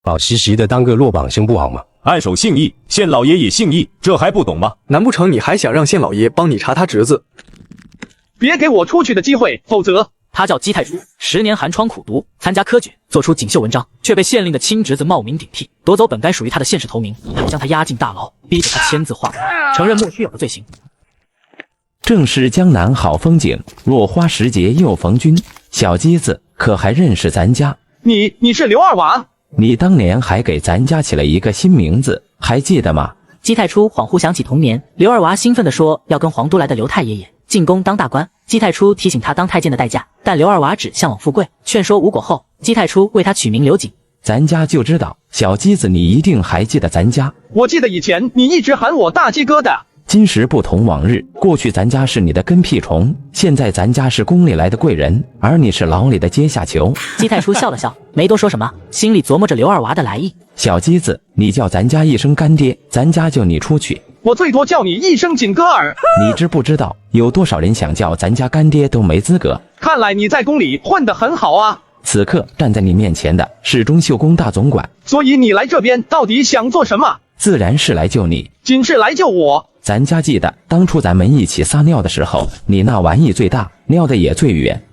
保习习的当个落榜星不好吗？按手姓易，县老爷也姓易，这还不懂吗？难不成你还想让县老爷帮你查他侄子？别给我出去的机会，否则……他叫姬太初，10年寒窗苦读，参加科举，做出锦绣文章，却被县令的亲侄子冒名顶替，夺走本该属于他的县试头名，还将他押进大牢，逼着他签字画押，承认莫须有的罪行。正是江南好风景，落花时节又逢君。小鸡子，可还认识咱家？你是刘二娃？你当年还给咱家起了一个新名字，还记得吗？姬太初恍惚想起童年，刘二娃兴奋地说要跟皇都来的刘太爷爷进宫当大官。姬太初提醒他当太监的代价，但刘二娃只向往富贵，劝说无果后，姬太初为他取名刘瑾。咱家就知道，小鸡子你一定还记得咱家。我记得以前你一直喊我大鸡哥的。今时不同往日，过去咱家是你的跟屁虫，现在咱家是宫里来的贵人，而你是牢里的阶下囚。姬太初笑了笑，没多说什么，心里琢磨着刘二娃的来意。小鸡子，你叫咱家一声干爹，咱家就你出去。我最多叫你一声锦哥儿。你知不知道，有多少人想叫咱家干爹都没资格？看来你在宫里混得很好啊。此刻站在你面前的是中秀宫大总管，所以你来这边到底想做什么？自然是来救你。仅是来救我？咱家记得当初咱们一起撒尿的时候，你那玩意最大，尿的也最远。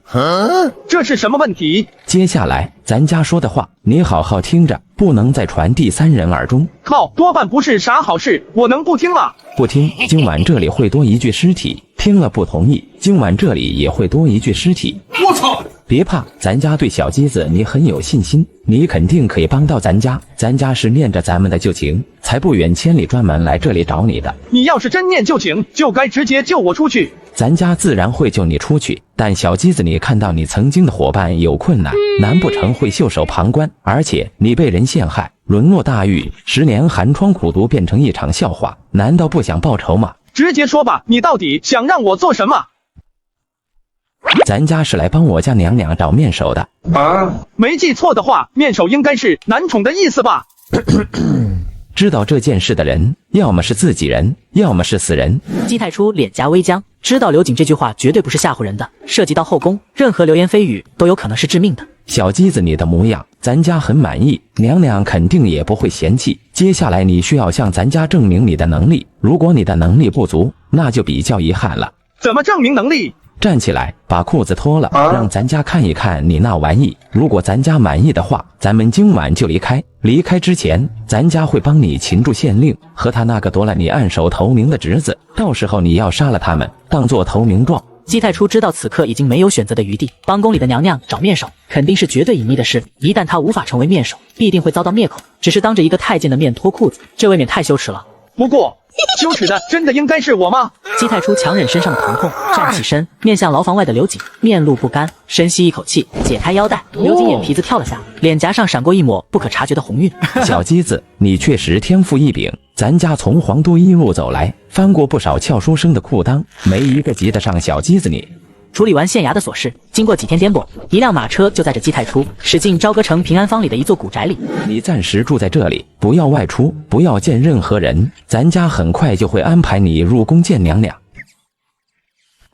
这是什么问题？接下来咱家说的话，你好好听着，不能再传第三人耳中。靠，多半不是啥好事，我能不听吗？不听，今晚这里会多一具尸体；听了不同意，今晚这里也会多一具尸体。我操！别怕，咱家对小鸡子你很有信心，你肯定可以帮到咱家。咱家是念着咱们的旧情，才不远千里专门来这里找你的。你要是真念旧情，就该直接救我出去。咱家自然会救你出去，但小鸡子你看到你曾经的伙伴有困难，难不成会袖手旁观？而且你被人陷害，沦落大狱，10年寒窗苦读变成一场笑话，难道不想报仇吗？直接说吧，你到底想让我做什么？咱家是来帮我家娘娘找面首的啊！没记错的话，面首应该是男宠的意思吧？知道这件事的人，要么是自己人，要么是死人。姬太初脸颊微僵，知道刘瑾这句话绝对不是吓唬人的，涉及到后宫，任何流言蜚语都有可能是致命的。小鸡子你的模样，咱家很满意，娘娘肯定也不会嫌弃。接下来你需要向咱家证明你的能力，如果你的能力不足，那就比较遗憾了。怎么证明能力？站起来，把裤子脱了，让咱家看一看你那玩意。如果咱家满意的话，咱们今晚就离开。离开之前，咱家会帮你擒住县令和他那个夺了你按手头名的侄子，到时候你要杀了他们，当做投名状。姬太初知道此刻已经没有选择的余地，帮宫里的娘娘找面首，肯定是绝对隐秘的事。一旦他无法成为面首，必定会遭到灭口。只是当着一个太监的面脱裤子，这未免太羞耻了。不过，羞耻的真的应该是我吗？姬太初强忍身上的疼痛，站起身，面向牢房外的刘瑾，面露不甘，深吸一口气，解开腰带。刘瑾眼皮子跳了下，脸颊上闪过一抹不可察觉的红晕。小鸡子，你确实天赋异禀。咱家从皇都一路走来，翻过不少俏书生的裤裆，没一个及得上小鸡子你。处理完县衙的琐事，经过几天颠簸，一辆马车就载着姬太初驶进朝歌城平安坊里的一座古宅里。你暂时住在这里，不要外出，不要见任何人。咱家很快就会安排你入宫见娘娘。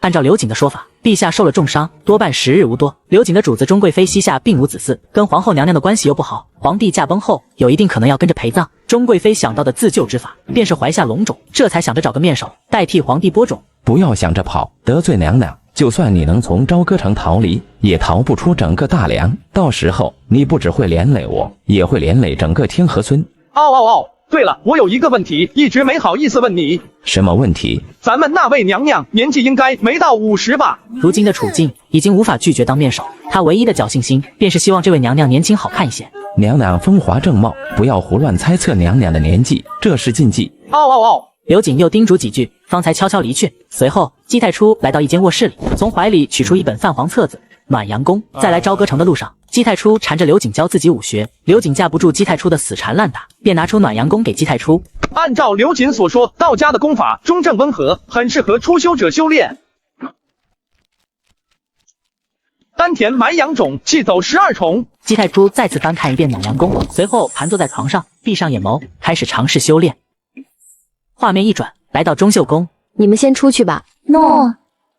按照刘瑾的说法，陛下受了重伤，多半时日无多。刘瑾的主子钟贵妃膝下并无子嗣，跟皇后娘娘的关系又不好，皇帝驾崩后有一定可能要跟着陪葬。钟贵妃想到的自救之法，便是怀下龙种，这才想着找个面首代替皇帝播种。不要想着跑，得罪娘娘。就算你能从朝歌城逃离，也逃不出整个大梁。到时候你不只会连累我，也会连累整个天河村。对了，我有一个问题，一直没好意思问你。什么问题？咱们那位娘娘年纪应该没到50吧？如今的处境已经无法拒绝当面首，他唯一的侥幸心便是希望这位娘娘年轻好看一些。娘娘风华正茂，不要胡乱猜测娘娘的年纪，这是禁忌。刘瑾又叮嘱几句，方才悄悄离去。随后，姬太初来到一间卧室里，从怀里取出一本泛黄册子《暖阳宫》。在来朝歌城的路上，姬太初缠着刘瑾教自己武学，刘瑾架不住姬太初的死缠烂打，便拿出《暖阳宫》给姬太初。按照刘瑾所说，道家的功法中正温和，很适合初修者修炼。丹田埋阳种，气走12重。姬太初再次翻看一遍《暖阳宫》，随后盘坐在床上，闭上眼眸，开始尝试修炼。画面一转，来到中秀宫。你们先出去吧。诺。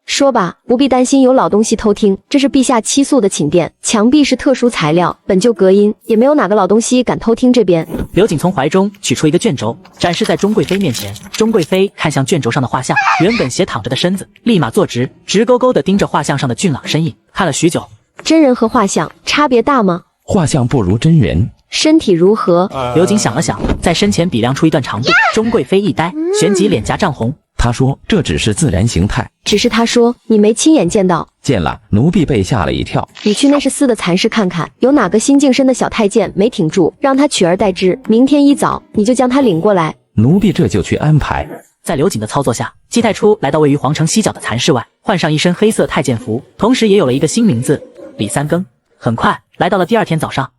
说吧，不必担心有老东西偷听，这是陛下期宿的寝殿，墙壁是特殊材料，本就隔音，也没有哪个老东西敢偷听这边。刘瑾从怀中取出一个卷轴，展示在钟贵妃面前。钟贵妃看向卷轴上的画像，原本斜躺着的身子立马坐直，直勾勾地盯着画像上的俊朗身影，看了许久。真人和画像差别大吗？画像不如真人。身体如何？刘瑾想了想，在身前比量出一段长度。钟贵妃一呆，旋即脸颊涨红。他说这只是自然形态。只是他说你没亲眼见到。见了，奴婢被吓了一跳。你去内侍司的蚕室看看，有哪个新净身的小太监没挺住，让他取而代之。明天一早你就将他领过来。奴婢这就去安排。在刘瑾的操作下，姬太初来到位于皇城西角的蚕室外，换上一身黑色太监服，同时也有了一个新名字李三更。很快来到了第二天早上。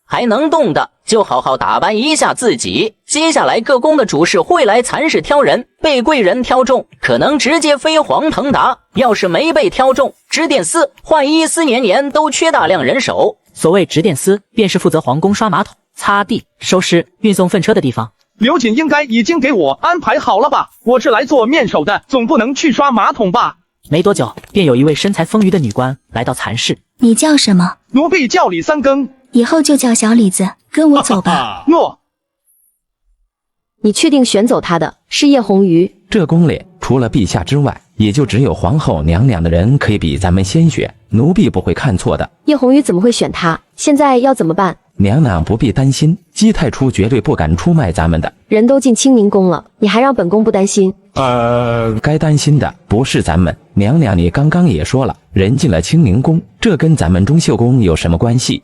还能动的就好好打扮一下自己，接下来各宫的主事会来蚕室挑人，被贵人挑中可能直接飞黄腾达，要是没被挑中，直殿司、浣衣司年年都缺大量人手。所谓直殿司，便是负责皇宫刷马桶、擦地、收尸、运送粪车的地方。刘瑾应该已经给我安排好了吧？我是来做面首的，总不能去刷马桶吧？没多久，便有一位身材丰腴的女官来到蚕室。你叫什么？奴婢叫李三更。以后就叫小李子，跟我走吧。诺。你确定选走他的是叶红瑜？这宫里除了陛下之外，也就只有皇后娘娘的人可以比咱们先选，奴婢不会看错的。叶红瑜怎么会选他？现在要怎么办？娘娘不必担心，姬太初绝对不敢出卖咱们的。人都进清宁宫了，你还让本宫不担心？该担心的不是咱们。娘娘，你刚刚也说了，人进了清宁宫，这跟咱们中秀宫有什么关系？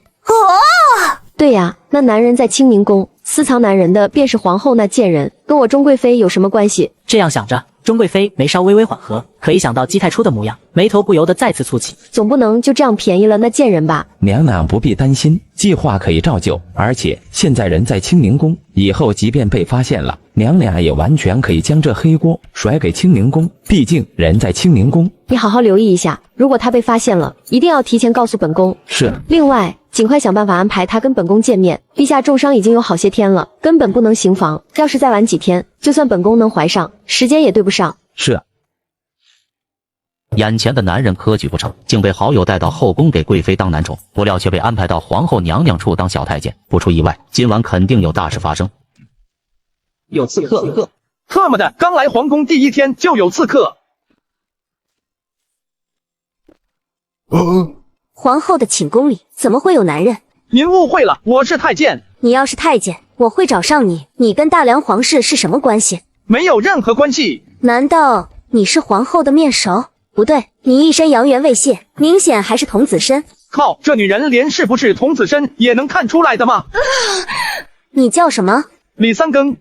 对呀，那男人在清宁宫私藏男人的便是皇后那贱人，跟我钟贵妃有什么关系？这样想着，钟贵妃眉梢微微缓和，可一想到姬太初的模样，眉头不由得再次蹙起。总不能就这样便宜了那贱人吧？娘娘不必担心，计划可以照旧，而且现在人在清宁宫，以后即便被发现了，娘娘也完全可以将这黑锅甩给清宁宫，毕竟人在清宁宫。你好好留意一下，如果他被发现了，一定要提前告诉本宫。是。另外，尽快想办法安排他跟本宫见面。陛下重伤已经有好些天了，根本不能行房。要是再晚几天，就算本宫能怀上，时间也对不上。是。眼前的男人科举不成，竟被好友带到后宫给贵妃当男宠，不料却被安排到皇后娘娘处当小太监。不出意外，今晚肯定有大事发生。有刺客！特么的，刚来皇宫第一天就有刺客！皇后的寝宫里怎么会有男人？您误会了，我是太监。你要是太监，我会找上你。你跟大梁皇室是什么关系？没有任何关系。难道你是皇后的面首？不对，你一身阳元未泄，明显还是童子身。靠，这女人连是不是童子身也能看出来的吗？你叫什么？李三更。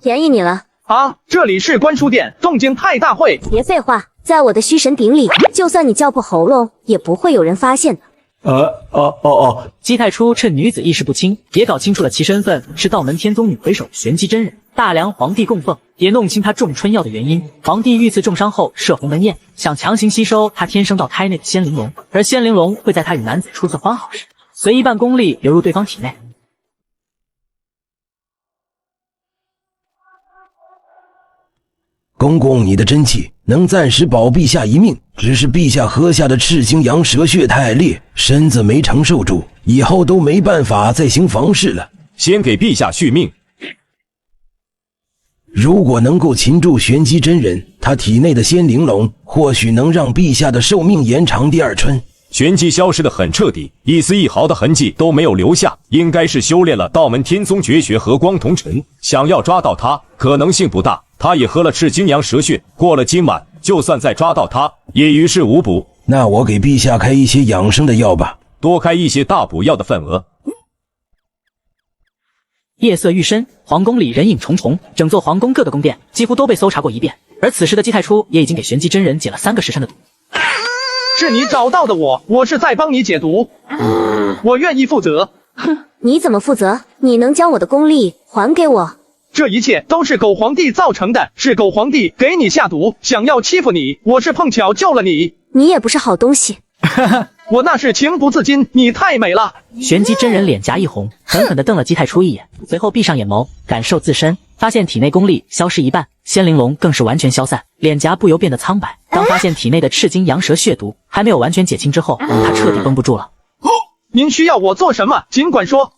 便宜你了啊！这里是观书殿，动静太大会。别废话，在我的虚神鼎里，就算你叫破喉咙，也不会有人发现的。姬太初趁女子意识不清，也搞清楚了其身份是道门天宗女魁首玄机真人，大梁皇帝供奉，也弄清他中春药的原因。皇帝遇刺重伤后设鸿门宴，想强行吸收他天生到胎内的仙灵龙，而仙灵龙会在他与男子初次欢好时，随一半功力流入对方体内。公公，你的真气能暂时保陛下一命，只是陛下喝下的赤星阳蛇血太烈，身子没承受住，以后都没办法再行房事了。先给陛下续命。如果能够擒住玄机真人，他体内的仙灵龙或许能让陛下的寿命延长第二春。玄机消失得很彻底，一丝一毫的痕迹都没有留下，应该是修炼了道门天宗绝学和光同尘。想要抓到他，可能性不大。他也喝了赤金阳蛇血，过了今晚，就算再抓到他，也于事无补。那我给陛下开一些养生的药吧，多开一些大补药的份额。夜色愈深，皇宫里人影重重，整座皇宫各个宫殿几乎都被搜查过一遍。而此时的姬太初也已经给玄机真人解了3个时辰的毒。是你找到的我是在帮你解毒，我愿意负责。你怎么负责？你能将我的功力还给我？这一切都是狗皇帝造成的，是狗皇帝给你下毒，想要欺负你，我是碰巧救了你。你也不是好东西。我那是情不自禁，你太美了。玄机真人脸颊一红，狠狠地瞪了姬太初一眼，随后闭上眼眸，感受自身发现体内功力消失一半，仙灵龙更是完全消散，脸颊不由变得苍白。当发现体内的赤金阳蛇血毒还没有完全解清之后，他彻底绷不住了。您需要我做什么？尽管说。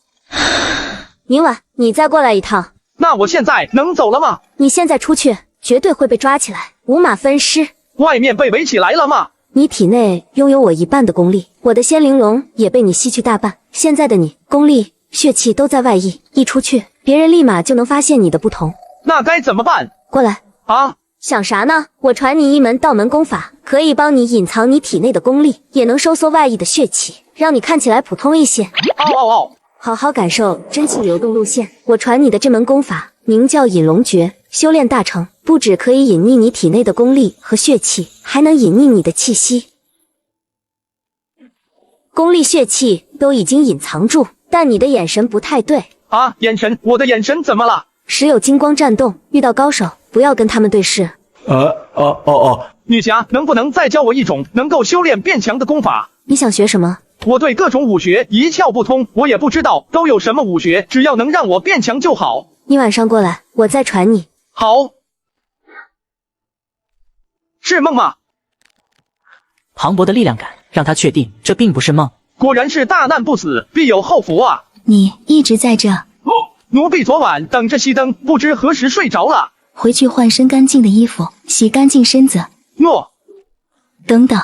明晚你再过来一趟。那我现在能走了吗？你现在出去，绝对会被抓起来，五马分尸。外面被围起来了吗？你体内拥有我一半的功力，我的仙灵龙也被你吸去大半。现在的你，功力、血气都在外溢，一出去，别人立马就能发现你的不同。那该怎么办？过来啊！想啥呢？我传你一门道门功法，可以帮你隐藏你体内的功力，也能收缩外溢的血气，让你看起来普通一些。好好感受真气流动路线。我传你的这门功法名叫隐龙诀，修炼大成，不只可以隐匿你体内的功力和血气，还能隐匿你的气息。功力血气都已经隐藏住，但你的眼神不太对啊！眼神？我的眼神怎么了？时有金光战动，遇到高手不要跟他们对视。女侠，能不能再教我一种能够修炼变强的功法？你想学什么？我对各种武学一窍不通，我也不知道都有什么武学，只要能让我变强就好。你晚上过来，我再传你。好。是梦吗？磅礴的力量感让他确定这并不是梦。果然是大难不死，必有后福啊！你一直在这。奴婢昨晚等着熄灯，不知何时睡着了。回去换身干净的衣服，洗干净身子。诺。等等，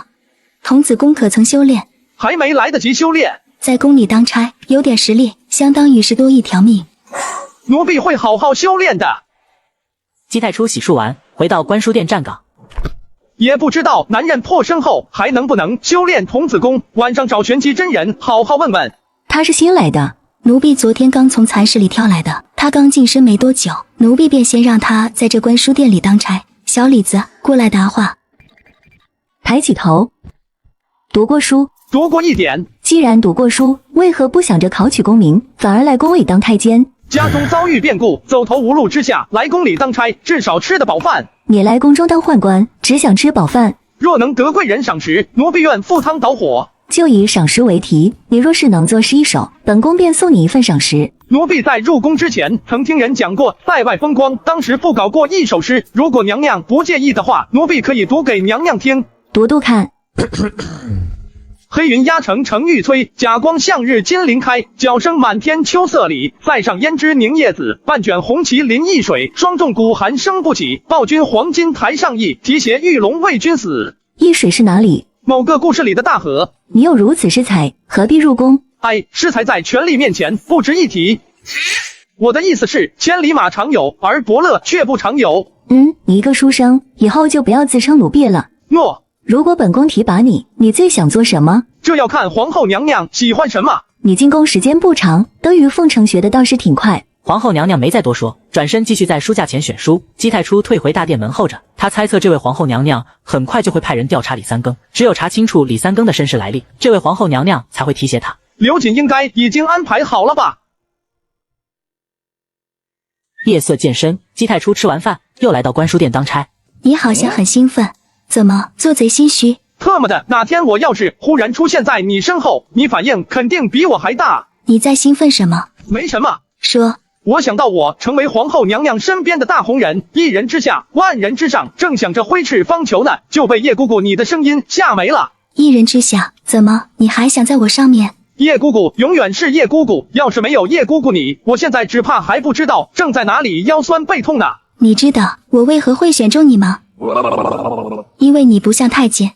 童子功可曾修炼？还没来得及修炼，在宫里当差，有点实力，相当于是多一条命。奴婢会好好修炼的。姬太初洗漱完，回到观书殿站岗。也不知道男人破身后还能不能修炼童子功，晚上找玄机真人好好问问。他是新来的，奴婢昨天刚从蚕室里挑来的，他刚晋升没多久，奴婢便先让他在这观书殿里当差。小李子，过来答话。抬起头，读过书？读过一点。既然读过书，为何不想着考取功名，反而来宫里当太监？家中遭遇变故，走投无路之下，来宫里当差，至少吃得饱饭。你来宫中当宦官，只想吃饱饭？若能得贵人赏识，奴婢愿赴汤蹈火。就以赏识为题，你若是能作诗一首，本宫便送你一份赏识。奴婢在入宫之前，曾听人讲过塞外风光，当时布稿过一首诗，如果娘娘不介意的话，奴婢可以读给娘娘听。读读看。黑云压城城欲摧，甲光向日金鳞开。角声满天秋色里，塞上胭脂凝叶子。半卷红旗临易水，霜重鼓寒声不起。报君黄金台上意，提携玉龙为君死。易水是哪里？某个故事里的大河。你有如此诗才，何必入宫？哎，诗才在权力面前不值一提。我的意思是，千里马常有，而伯乐却不常有。你一个书生，以后就不要自称奴婢了。诺。如果本宫提拔你，你最想做什么？这要看皇后娘娘喜欢什么。你进宫时间不长，德于奉承学的倒是挺快。皇后娘娘没再多说，转身继续在书架前选书。姬太初退回大殿门候着，她猜测这位皇后娘娘很快就会派人调查李三更，只有查清楚李三更的身世来历，这位皇后娘娘才会提携她。刘瑾应该已经安排好了吧？夜色渐深，姬太初吃完饭又来到观书殿当差。你好像很兴奋，怎么做贼心虚？特么的，哪天我要是忽然出现在你身后，你反应肯定比我还大。你在兴奋什么？没什么。说。我想到我成为皇后娘娘身边的大红人，一人之下，万人之上，正想着挥斥方遒呢，就被叶姑姑你的声音吓没了。一人之下？怎么，你还想在我上面？叶姑姑永远是叶姑姑，要是没有叶姑姑你，我现在只怕还不知道正在哪里腰酸背痛呢。你知道我为何会选中你吗？因为你不像太监。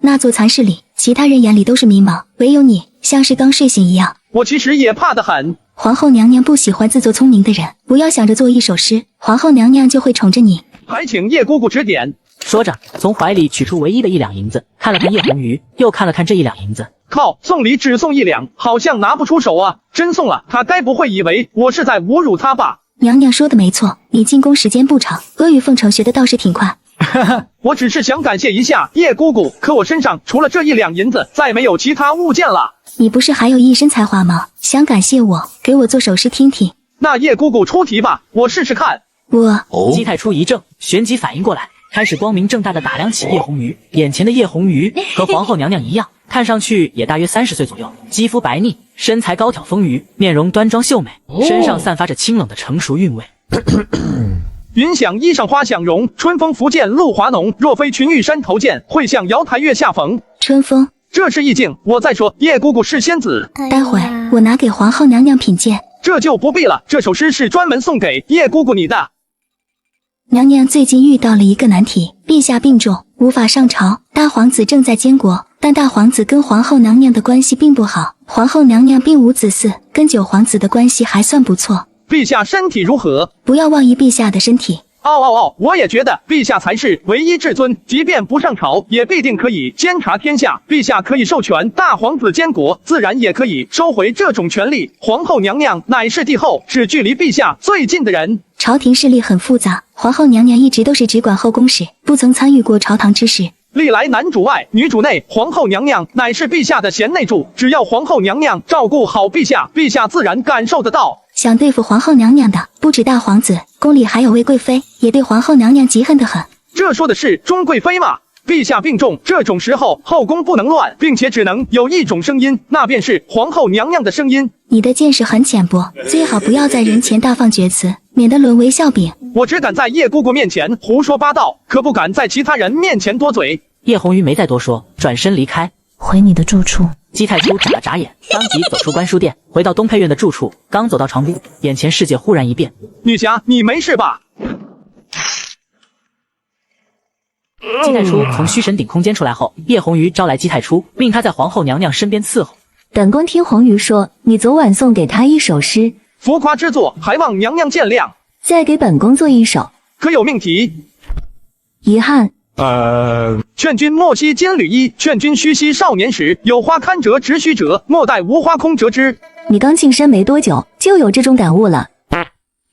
那座蚕室里，其他人眼里都是迷茫，唯有你像是刚睡醒一样。我其实也怕得很。皇后娘娘不喜欢自作聪明的人，不要想着做一首诗，皇后娘娘就会宠着你。还请叶姑姑指点。说着，从怀里取出唯一的1两银子，看了看叶红鱼，又看了看这1两银子。靠，送礼只送1两，好像拿不出手啊！真送了，她该不会以为我是在侮辱她吧？娘娘说的没错，你进宫时间不长，阿谀奉承学的倒是挺快。我只是想感谢一下叶姑姑，可我身上除了这1两银子，再没有其他物件了。你不是还有一身才华吗？想感谢我，给我做首诗听听。那叶姑姑出题吧，我试试看。姬太初一怔，旋即反应过来，开始光明正大的打量起叶红鱼。眼前的叶红鱼和皇后娘娘一样，看上去也大约30岁左右，肌肤白腻，身材高挑丰腴，面容端庄秀美，身上散发着清冷的成熟韵味。云想衣裳花想容，春风拂槛露华浓。若非群玉山头见，会向瑶台月下逢。春风，这是意境。我再说，叶姑姑是仙子。待会我拿给皇后娘娘品鉴。这就不必了，这首诗是专门送给叶姑姑你的。娘娘最近遇到了一个难题，陛下病重，无法上朝。大皇子正在监国，但大皇子跟皇后娘娘的关系并不好。皇后娘娘并无子嗣，跟九皇子的关系还算不错。陛下身体如何？不要妄议陛下的身体。我也觉得陛下才是唯一至尊，即便不上朝，也必定可以监察天下。陛下可以授权大皇子监国，自然也可以收回这种权利。皇后娘娘乃是帝后，是距离陛下最近的人。朝廷势力很复杂，皇后娘娘一直都是只管后宫事，不曾参与过朝堂之事。历来男主外女主内，皇后娘娘乃是陛下的贤内助，只要皇后娘娘照顾好陛下，陛下自然感受得到。想对付皇后娘娘的不止大皇子，宫里还有位贵妃，也对皇后娘娘嫉恨得很。这说的是钟贵妃吗？陛下病重，这种时候后宫不能乱，并且只能有一种声音，那便是皇后娘娘的声音。你的见识很浅薄，最好不要在人前大放厥词，免得沦为笑柄。我只敢在叶姑姑面前胡说八道，可不敢在其他人面前多嘴。叶红鱼没再多说，转身离开，回你的住处。姬太初眨了眨眼，当即走出观书殿，回到东配院的住处。刚走到床边，眼前世界忽然一变。女侠，你没事吧？姬太初从虚神顶空间出来后，叶红鱼招来姬太初，命他在皇后娘娘身边伺候。本宫听红鱼说，你昨晚送给他一首诗，浮夸之作，还望娘娘见谅。再给本宫做一首。可有命题？遗憾。劝君莫惜金缕衣，劝君须惜少年时。有花堪折直须折，莫待无花空折枝。你刚晋升没多久，就有这种感悟了？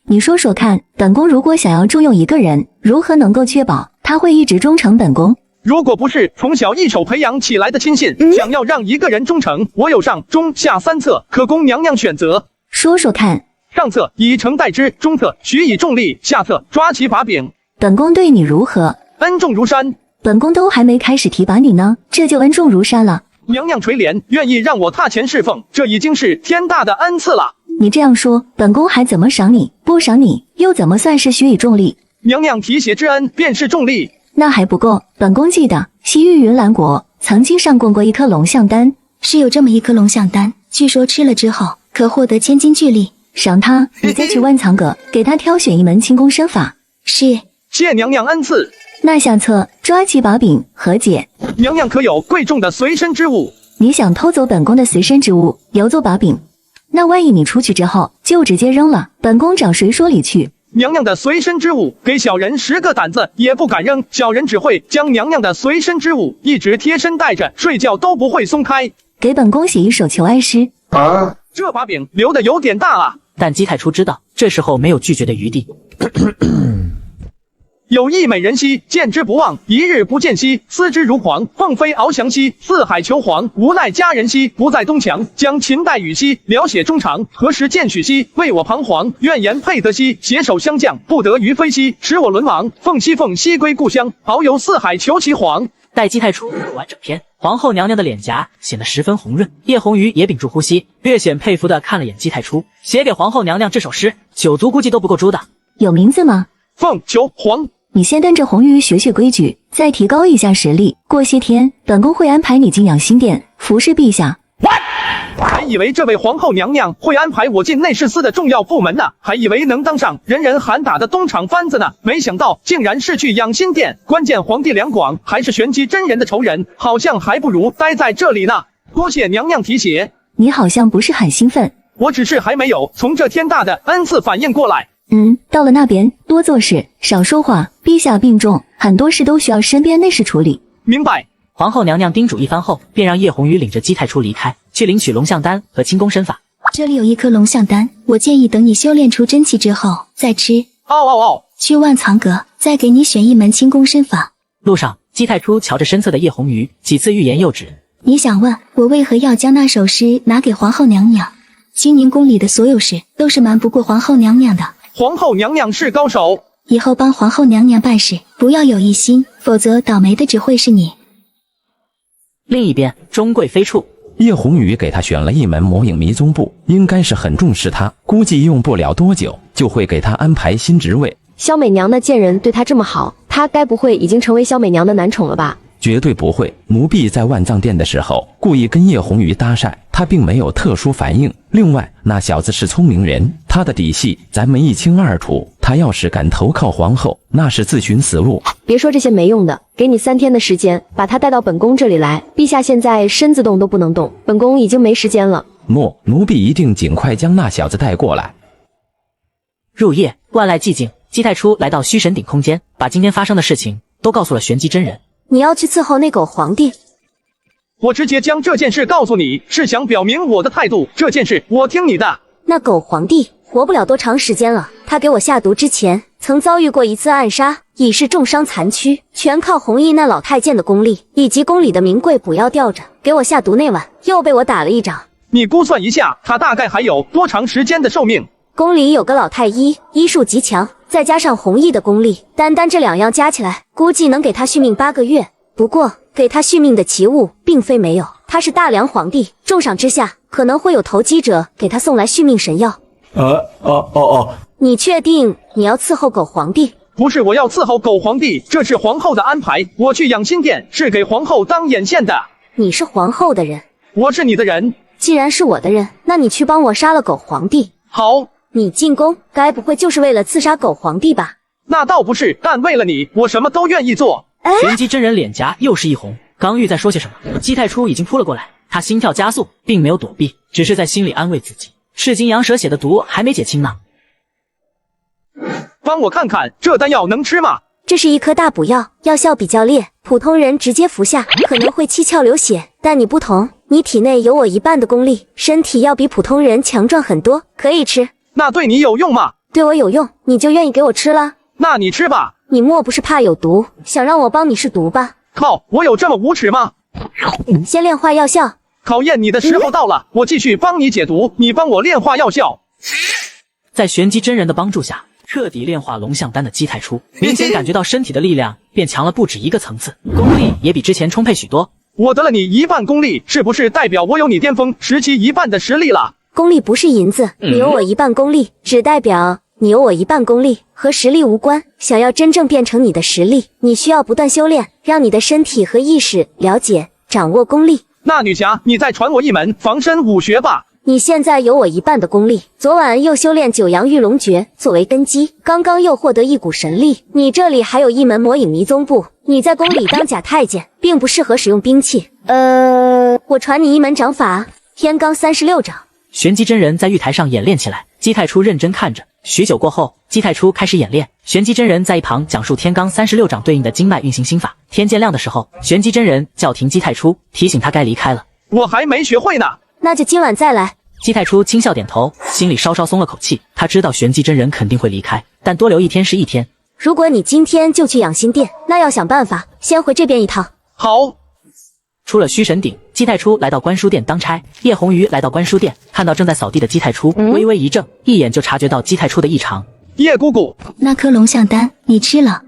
你说说看，本宫如果想要重用一个人，如何能够确保他会一直忠诚本宫？如果不是从小一手培养起来的亲信，想要让一个人忠诚，我有上中下三策，可供娘娘选择。说说看。上策以诚待之，中策许以重利，下策抓其把柄。本宫对你如何？恩重如山。本宫都还没开始提拔你呢，这就恩重如山了。娘娘垂怜，愿意让我踏前侍奉，这已经是天大的恩赐了。你这样说，本宫还怎么赏你？不赏你，又怎么算是许以重利？娘娘提携之恩，便是重利。那还不够，本宫记得西域云岚国曾经上供过一颗龙象丹，是有这么一颗龙象丹，据说吃了之后可获得千金巨利。赏他，你再去万藏阁给他挑选一门轻功身法。是，谢娘娘恩赐。那下策抓其把柄，何解？娘娘可有贵重的随身之物？你想偷走本宫的随身之物，留作把柄？那万一你出去之后就直接扔了，本宫找谁说理去？娘娘的随身之物，给小人10个胆子也不敢扔。小人只会将娘娘的随身之物一直贴身带着，睡觉都不会松开。给本宫写一首求爱诗。这把柄留的有点大啊。但姬太初知道，这时候没有拒绝的余地。有一美人兮，见之不忘，一日不见兮，思之如狂。凤飞翱翔兮，四海求凰。无奈佳人兮，不在东墙。将秦代语兮，聊写衷肠。何时见许兮，为我彷徨。愿言配得兮，携手相降。不得于飞兮，使我沦亡。凤兮归故乡，遨游四海求其凰。待姬太初读完整篇，皇后娘娘的脸颊显得十分红润。叶红鱼也屏住呼吸，略显佩服的看了眼姬太初。写给皇后娘娘这首诗，9族估计都不够猪的。有名字吗？凤求凰。你先跟着红鱼学学规矩，再提高一下实力。过些天，本宫会安排你进养心殿，服侍陛下。还以为这位皇后娘娘会安排我进内侍司的重要部门呢，还以为能当上人人喊打的东厂番子呢，没想到竟然是去养心殿。关键皇帝两广还是玄机真人的仇人，好像还不如待在这里呢。多谢娘娘提携。你好像不是很兴奋。我只是还没有从这天大的恩赐反应过来。到了那边多做事，少说话。陛下病重，很多事都需要身边内侍处理。明白。皇后娘娘叮嘱一番后，便让叶红鱼领着姬太初离开，去领取龙象丹和轻功身法。这里有一颗龙象丹，我建议等你修炼出真气之后再吃。去万藏阁，再给你选一门轻功身法。路上，姬太初瞧着身侧的叶红鱼，几次欲言又止。你想问我为何要将那首诗拿给皇后娘娘？金宁宫里的所有事都是瞒不过皇后娘娘的。皇后娘娘是高手，以后帮皇后娘娘办事不要有异心，否则倒霉的只会是你。另一边，钟贵妃处，叶红鱼给他选了一门魔影迷踪步，应该是很重视他，估计用不了多久就会给他安排新职位。萧美娘那贱人对她这么好，她该不会已经成为萧美娘的男宠了吧？绝对不会。奴婢在万藏殿的时候，故意跟叶红鱼搭讪，他并没有特殊反应。另外，那小子是聪明人，他的底细咱们一清二楚。他要是敢投靠皇后，那是自寻死路。别说这些没用的，给你3天的时间，把他带到本宫这里来。陛下现在身子动都不能动，本宫已经没时间了。诺，奴婢一定尽快将那小子带过来。入夜，万籁寂静，姬太初来到虚神鼎空间，把今天发生的事情都告诉了玄机真人。你要去伺候那狗皇帝？我直接将这件事告诉你，是想表明我的态度。这件事我听你的。那狗皇帝活不了多长时间了，他给我下毒之前，曾遭遇过一次暗杀，已是重伤残躯，全靠弘毅那老太监的功力，以及宫里的名贵补药吊着。给我下毒那晚，又被我打了一掌。你估算一下，他大概还有多长时间的寿命？宫里有个老太医，医术极强，再加上弘毅的功力，单这2样加起来，估计能给他续命8个月。不过，给他续命的奇物并非没有，他是大梁皇帝，重赏之下可能会有投机者给他送来续命神药。你确定你要伺候狗皇帝？不是我要伺候狗皇帝，这是皇后的安排。我去养心殿是给皇后当眼线的。你是皇后的人，我是你的人。既然是我的人，那你去帮我杀了狗皇帝。好。你进宫该不会就是为了刺杀狗皇帝吧？那倒不是，但为了你，我什么都愿意做。玄机真人脸颊又是一红，刚欲再说些什么，姬太初已经扑了过来，他心跳加速，并没有躲避，只是在心里安慰自己，赤金羊蛇血的毒还没解清呢。帮我看看这丹药能吃吗？这是一颗大补药，药效比较烈，普通人直接服下可能会七窍流血，但你不同，你体内有我1半的功力，身体要比普通人强壮很多，可以吃。那对你有用吗？对我有用，你就愿意给我吃了？那你吃吧。你莫不是怕有毒，想让我帮你试毒吧？靠，我有这么无耻吗？先炼化药效。考验你的时候到了，我继续帮你解毒，你帮我炼化药效。在玄机真人的帮助下，彻底炼化龙象丹的姬太初，明显感觉到身体的力量变强了不止1个层次，功力也比之前充沛许多。我得了你1半功力，是不是代表我有你巅峰时期1半的实力了？功力不是银子，你有我1半功力，只代表你有我1半功力，和实力无关。想要真正变成你的实力，你需要不断修炼，让你的身体和意识了解、掌握功力。那女侠，你再传我一门防身武学吧。你现在有我1半的功力，昨晚又修炼9阳玉龙诀作为根基，刚刚又获得一股神力。你这里还有一门魔影迷踪步，你在宫里当假太监，并不适合使用兵器。我传你一门掌法，天罡36掌。玄机真人在玉台上演练起来，姬太初认真看着。许久过后，姬太初开始演练，玄机真人在一旁讲述天罡36掌对应的经脉运行心法。天渐亮的时候，玄机真人叫停姬太初，提醒他该离开了。我还没学会呢。那就今晚再来。姬太初轻笑点头，心里稍稍松了口气。他知道玄机真人肯定会离开，但多留1天是1天。如果你今天就去养心殿，那要想办法先回这边一趟。好。出了虚神鼎，姬太初来到观书殿当差。叶红鱼来到观书殿，看到正在扫地的姬太初，微微一怔，一眼就察觉到姬太初的异常。叶姑姑，那颗龙象丹你吃了，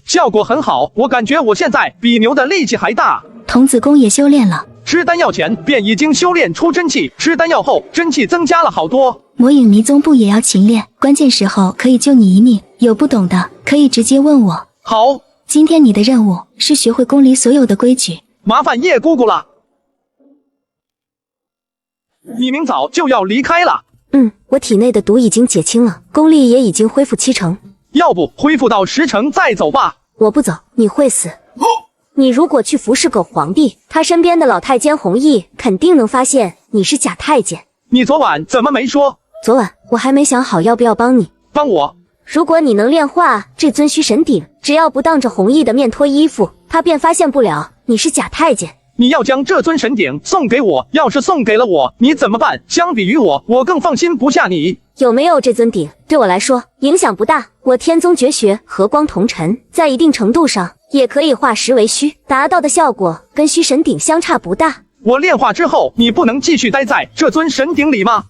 效果很好，我感觉我现在比牛的力气还大。童子功也修炼了，吃丹药前便已经修炼出真气，吃丹药后真气增加了好多。魔影迷踪步也要勤练，关键时候可以救你一命，有不懂的可以直接问我。好。今天你的任务是学会宫里所有的规矩，麻烦叶姑姑了。你明早就要离开了。我体内的毒已经解清了，功力也已经恢复7成。要不恢复到10成再走吧？我不走，你会死。你如果去服侍狗皇帝，他身边的老太监弘毅肯定能发现你是假太监。你昨晚怎么没说？昨晚我还没想好要不要帮你。帮我？如果你能炼化这尊虚神鼎，只要不当着弘毅的面脱衣服，他便发现不了你是假太监。你要将这尊神鼎送给我，要是送给了我，你怎么办？相比于我更放心不下你。有没有这尊鼎，对我来说影响不大。我天宗绝学和光同尘，在一定程度上也可以化实为虚，达到的效果跟虚神鼎相差不大。我炼化之后，你不能继续待在这尊神鼎里吗？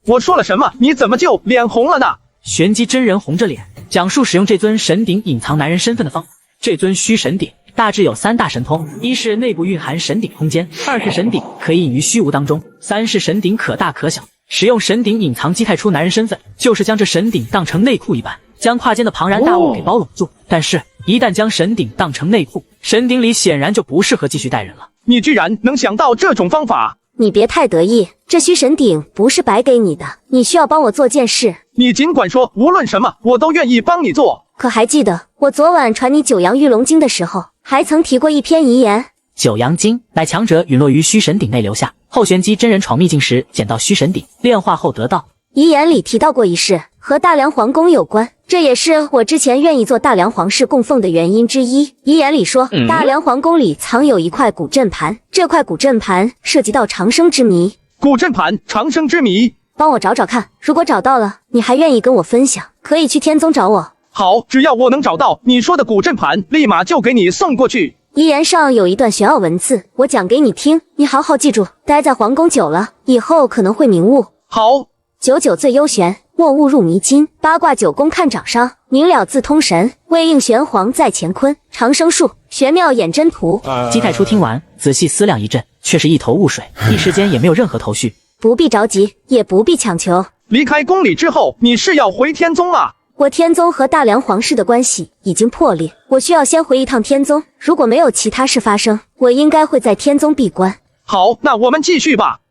我说了什么？你怎么就脸红了呢？玄机真人红着脸讲述使用这尊神鼎隐藏男人身份的方法。这尊虚神鼎大致有3大神通，一是内部蕴含神鼎空间，2是神鼎可以隐于虚无当中，3是神鼎可大可小。使用神鼎隐藏姬太初男人身份，就是将这神鼎当成内裤一般，将胯间的庞然大物给包拢住。但是，一旦将神鼎当成内裤，神鼎里显然就不适合继续带人了。你居然能想到这种方法！你别太得意，这虚神鼎不是白给你的，你需要帮我做件事。你尽管说，无论什么，我都愿意帮你做。可还记得我昨晚传你九阳玉龙经的时候，还曾提过一篇遗言。九阳经乃强者陨落于虚神鼎内留下，后玄机真人闯秘境时捡到虚神鼎，炼化后得到。遗言里提到过一事，和大梁皇宫有关，这也是我之前愿意做大梁皇室供奉的原因之一。遗言里说，大梁皇宫里藏有一块古阵盘，这块古阵盘涉及到长生之谜。古阵盘，长生之谜，帮我找找看，如果找到了，你还愿意跟我分享，可以去天宗找我。好，只要我能找到你说的古阵盘，立马就给你送过去。遗言上有一段玄奥文字，我讲给你听，你好好记住。待在皇宫久了，以后可能会明悟。好。99最幽玄，莫误入迷津。八卦九宫看掌上，明了自通神。魏应玄黄在乾坤，长生术，玄妙眼真图。姬太初听完，仔细思量一阵，却是一头雾水，一时间也没有任何头绪。不必着急，也不必强求。离开宫里之后，你是要回天宗啊？我天宗和大梁皇室的关系已经破裂，我需要先回一趟天宗。如果没有其他事发生，我应该会在天宗闭关。好，那我们继续吧。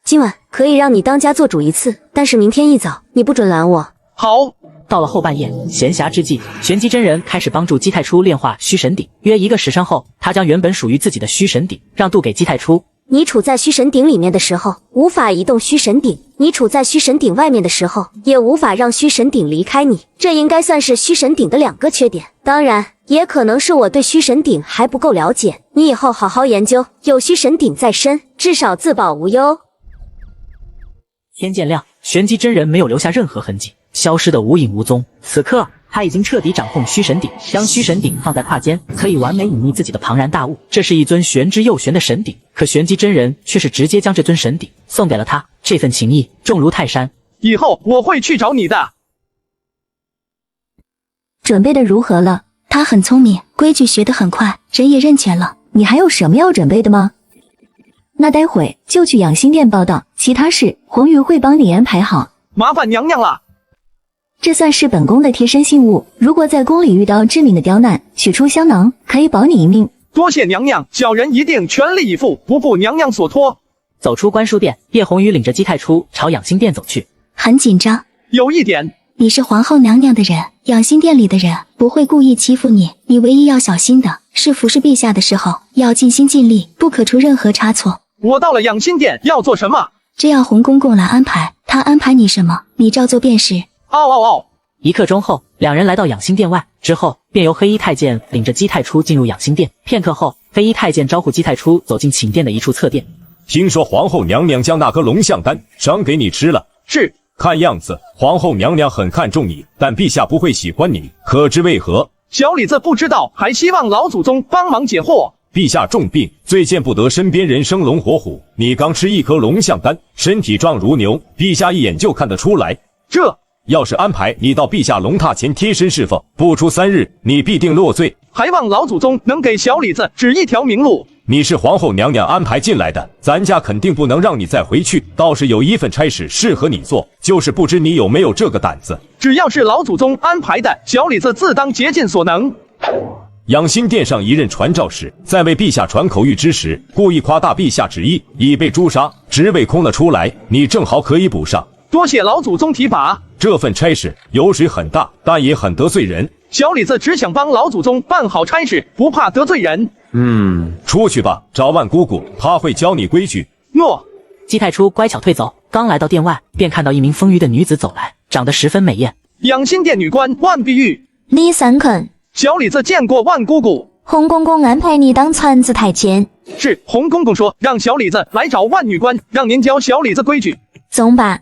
今晚可以让你当家做主一次，但是明天一早你不准拦我。好。到了后半夜，闲暇之际，玄机真人开始帮助姬太初炼化虚神鼎。约1个时辰后，他将原本属于自己的虚神鼎让渡给姬太初。你处在虚神鼎里面的时候，无法移动虚神鼎；你处在虚神鼎外面的时候，也无法让虚神鼎离开你。这应该算是虚神鼎的2个缺点。当然，也可能是我对虚神鼎还不够了解。你以后好好研究，有虚神鼎在身，至少自保无忧。天渐亮，玄机真人没有留下任何痕迹，消失得无影无踪。此刻他已经彻底掌控虚神鼎，将虚神鼎放在胯间，可以完美隐匿自己的庞然大物。这是一尊玄之又玄的神鼎，可玄机真人却是直接将这尊神鼎送给了他，这份情谊重如泰山。以后我会去找你的。准备的如何了？他很聪明，规矩学得很快，人也认全了。你还有什么要准备的吗？那待会就去养心殿报道，其他事红鱼会帮你安排好。麻烦娘娘了。这算是本宫的贴身信物，如果在宫里遇到致命的刁难，取出香囊可以保你一命。多谢娘娘，小人一定全力以赴，不负娘娘所托。走出观书殿，叶红鱼领着姬太初朝养心殿走去。很紧张？有一点。你是皇后娘娘的人，养心殿里的人不会故意欺负你，你唯一要小心的是服侍陛下的时候要尽心尽力，不可出任何差错。我到了养心殿要做什么？这要洪公公来安排，他安排你什么，你照做便是。1刻钟后，两人来到养心殿外，之后便由黑衣太监领着姬太初进入养心殿。片刻后，黑衣太监招呼姬太初走进寝殿的一处侧殿。听说皇后娘娘将那颗龙象丹赏给你吃了。是。看样子皇后娘娘很看重你，但陛下不会喜欢你，可知为何？小李子不知道，还希望老祖宗帮忙解惑。陛下重病，最见不得身边人生龙活虎。你刚吃一颗龙象丹，身体壮如牛，陛下一眼就看得出来。这要是安排你到陛下龙榻前贴身侍奉，不出3日，你必定落罪。还望老祖宗能给小李子指一条明路。你是皇后娘娘安排进来的，咱家肯定不能让你再回去。倒是有一份差事适合你做，就是不知你有没有这个胆子。只要是老祖宗安排的，小李子自当竭尽所能。养心殿上一任传诏使在为陛下传口谕之时，故意夸大陛下旨意，已被诛杀，职位空了出来，你正好可以补上。多谢老祖宗提拔。这份差事油水很大，但也很得罪人。小李子只想帮老祖宗办好差事，不怕得罪人。出去吧，找万姑姑，她会教你规矩。诺。姬太初乖巧退走，刚来到殿外，便看到一名丰腴的女子走来，长得十分美艳。养心殿女官万碧玉。李三肯。小李子见过万姑姑。洪公公安排你当传子太监。是，洪公公说让小李子来找万女官，让您教小李子规矩。走吧。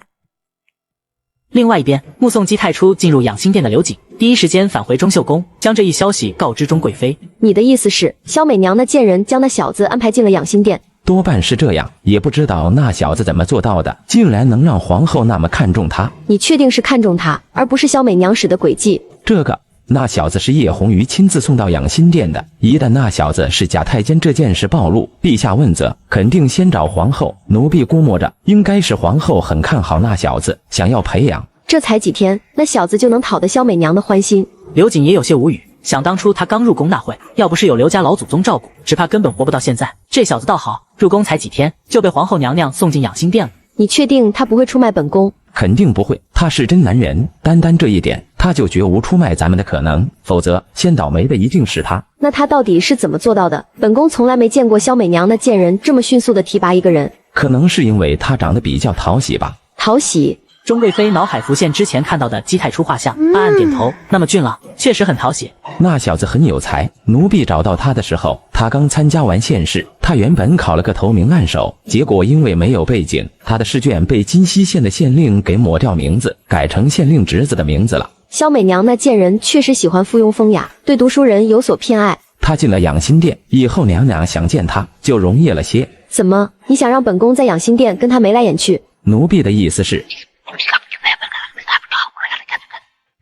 另外一边，目送姬太初进入养心殿的刘瑾，第一时间返回中秀宫，将这一消息告知钟贵妃。你的意思是，萧美娘那贱人将那小子安排进了养心殿？多半是这样，也不知道那小子怎么做到的，竟然能让皇后那么看重他。你确定是看重他，而不是萧美娘使的诡计？这个那小子是叶红鱼亲自送到养心殿的。一旦那小子是假太监这件事暴露，陛下问责，肯定先找皇后。奴婢估摸着，应该是皇后很看好那小子，想要培养。这才几天，那小子就能讨得萧美娘的欢心。刘瑾也有些无语，想当初他刚入宫那会，要不是有刘家老祖宗照顾，只怕根本活不到现在。这小子倒好，入宫才几天，就被皇后娘娘送进养心殿了。你确定他不会出卖本宫？肯定不会，他是真男人，单单这一点，他就绝无出卖咱们的可能，否则先倒霉的一定是他。那他到底是怎么做到的？本宫从来没见过萧美娘那贱人这么迅速的提拔一个人。可能是因为他长得比较讨喜吧。讨喜？钟贵妃脑海浮现之前看到的姬太初画像，暗暗点头。那么俊朗，确实很讨喜。那小子很有才，奴婢找到他的时候，他刚参加完县试。他原本考了个头名案手，结果因为没有背景，他的试卷被金溪县的县令给抹掉名字，改成县令侄子的名字了。萧美娘那贱人确实喜欢附庸风雅，对读书人有所偏爱。他进了养心殿以后，娘娘想见他就容易了些。怎么？你想让本宫在养心殿跟他眉来眼去？奴婢的意思是。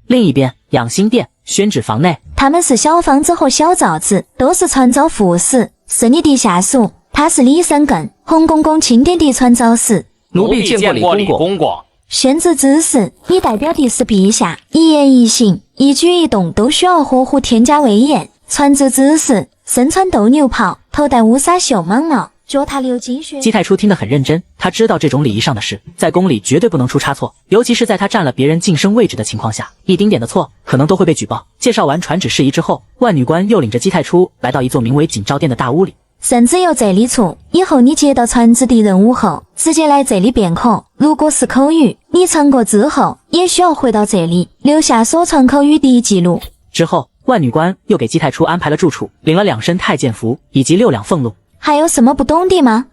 另一边，养心殿宣旨房内，他们是小房子和小枣子，都是传诏副使，是你的下属。他是李三更，洪公公钦点的传诏使。奴婢见过李公公。宣旨之时，你代表的是陛下，一言一行、一举一动都需要合乎天家威严。传旨之时，身穿斗牛袍，头戴乌纱绣蟒帽，脚踏鎏金靴。姬太初听得很认真，他知道这种礼仪上的事，在宫里绝对不能出差错，尤其是在他占了别人晋升位置的情况下，一丁点的错可能都会被举报。介绍完传旨事宜之后，万女官又领着姬太初来到一座名为锦昭殿的大屋里。甚至有这里处，以后你接到传旨的任务后，直接来这里便可。如果是口语，你成过之后，也需要回到这里，留下所传口语的记录。之后，万女官又给姬太初安排了住处，领了2身太监服以及6两俸禄。还有什么不懂的吗？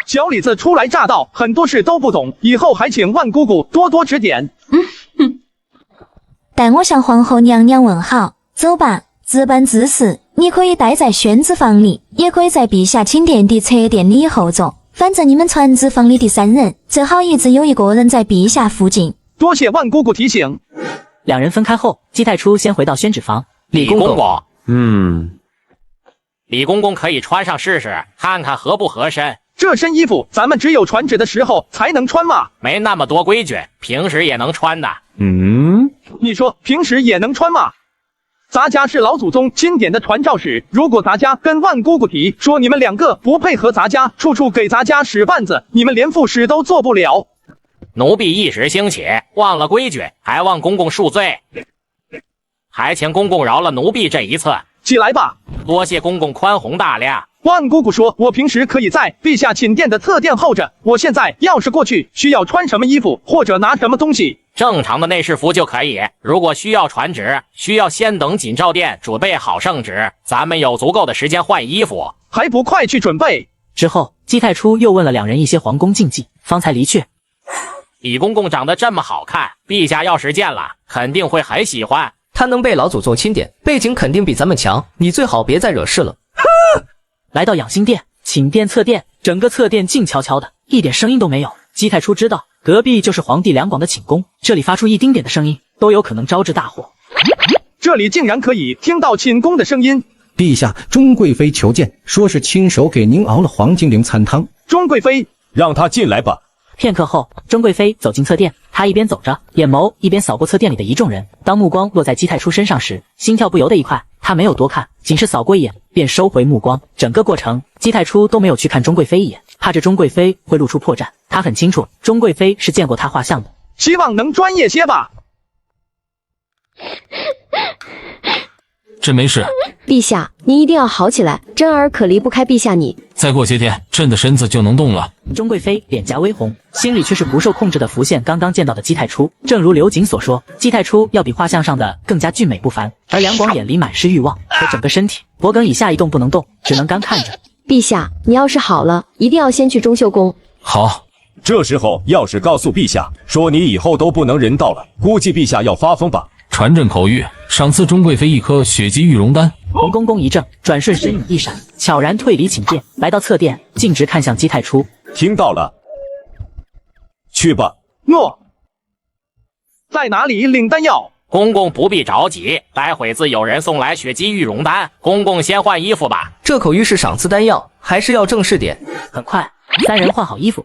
小李子初来乍到，很多事都不懂，以后还请万姑姑多多指点。待我向皇后娘娘问好。走吧，值班之时，你可以待在宣旨房里，也可以在陛下寝殿的侧殿里后座。反正你们传旨房里的3人，最好一直有一个人在陛下附近。多谢万姑姑提醒。2人分开后，姬太初先回到宣旨房。李公公，李公公可以穿上试试，看看合不合身。这身衣服咱们只有传旨的时候才能穿吗？没那么多规矩，平时也能穿的。你说平时也能穿吗？咱家是老祖宗钦点的传诏使，如果咱家跟万姑姑提说你们2个不配合咱家，处处给咱家使绊子，你们连副使都做不了。奴婢一时兴起，忘了规矩，还望公公恕罪。还请公公饶了奴婢这一次。起来吧。多谢公公宽宏大量。万姑姑说我平时可以在陛下寝殿的侧殿候着，我现在要是过去，需要穿什么衣服或者拿什么东西？正常的内侍服就可以，如果需要传旨，需要先等锦昭殿准备好圣旨，咱们有足够的时间换衣服，还不快去准备？之后，姬太初又问了2人一些皇宫禁忌，方才离去。李公公长得这么好看，陛下要是见了，肯定会很喜欢。他能被老祖宗钦点，背景肯定比咱们强，你最好别再惹事了。来到养心殿，寝殿侧殿，整个侧殿静悄悄的，一点声音都没有。姬太初知道隔壁就是皇帝两广的寝宫，这里发出一丁点的声音都有可能招致大祸。这里竟然可以听到寝宫的声音。陛下，钟贵妃求见，说是亲手给您熬了黄精灵参汤。钟贵妃，让她进来吧。片刻后，钟贵妃走进侧殿，她一边走着，眼眸一边扫过侧殿里的一众人。当目光落在姬太初身上时，心跳不由得一快。她没有多看，仅是扫过一眼，便收回目光。整个过程，姬太初都没有去看钟贵妃一眼，怕着钟贵妃会露出破绽。她很清楚，钟贵妃是见过她画像的，希望能专业些吧。朕没事。陛下，您一定要好起来，真儿可离不开陛下你。再过些天，朕的身子就能动了。钟贵妃脸颊微红，心里却是不受控制的浮现刚刚见到的姬太初。正如刘瑾所说，姬太初要比画像上的更加俊美不凡，而两广眼里满是欲望，可整个身体脖梗以下一动不能动，只能干看着。陛下，你要是好了，一定要先去中秀宫。好。这时候要是告诉陛下说你以后都不能人道了，估计陛下要发疯吧。传朕口谕，赏赐钟贵妃1颗血肌玉容丹。洪公公一怔，转瞬身影一闪，悄然退离寝殿，来到侧殿，径直看向姬太初。听到了，去吧。诺。在哪里领丹药？公公不必着急，待会自有人送来血肌玉容丹，公公先换衣服吧。这口玉是赏赐丹药，还是要正式点？很快，三人换好衣服。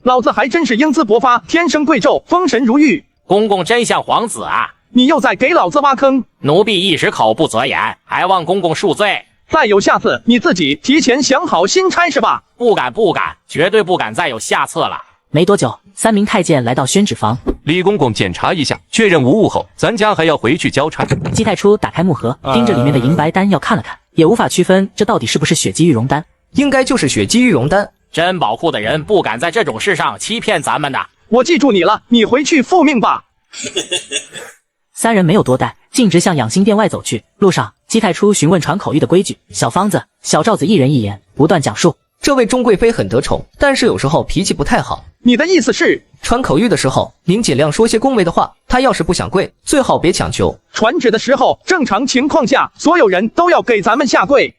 老子还真是英姿勃发，天生贵胄，风神如玉。公公真像皇子啊！你又在给老子挖坑！奴婢一时口不择言，还望公公恕罪。再有下次，你自己提前想好新差事吧。不敢，绝对不敢再有下次了。没多久，3名太监来到宣旨房。李公公检查一下，确认无误后，咱家还要回去交差。姬太初打开木盒，盯着里面的银白丹药看了看，也无法区分这到底是不是血肌玉容丹。应该就是血肌玉容丹。珍宝库的人不敢在这种事上欺骗咱们的。我记住你了，你回去复命吧。3人没有多待，径直向养心殿外走去。路上，姬太初询问传口谕的规矩，小方子、小赵子一人一言，不断讲述。这位钟贵妃很得宠，但是有时候脾气不太好。你的意思是，传口谕的时候，您尽量说些恭维的话。她要是不想跪，最好别强求。传旨的时候，正常情况下，所有人都要给咱们下跪。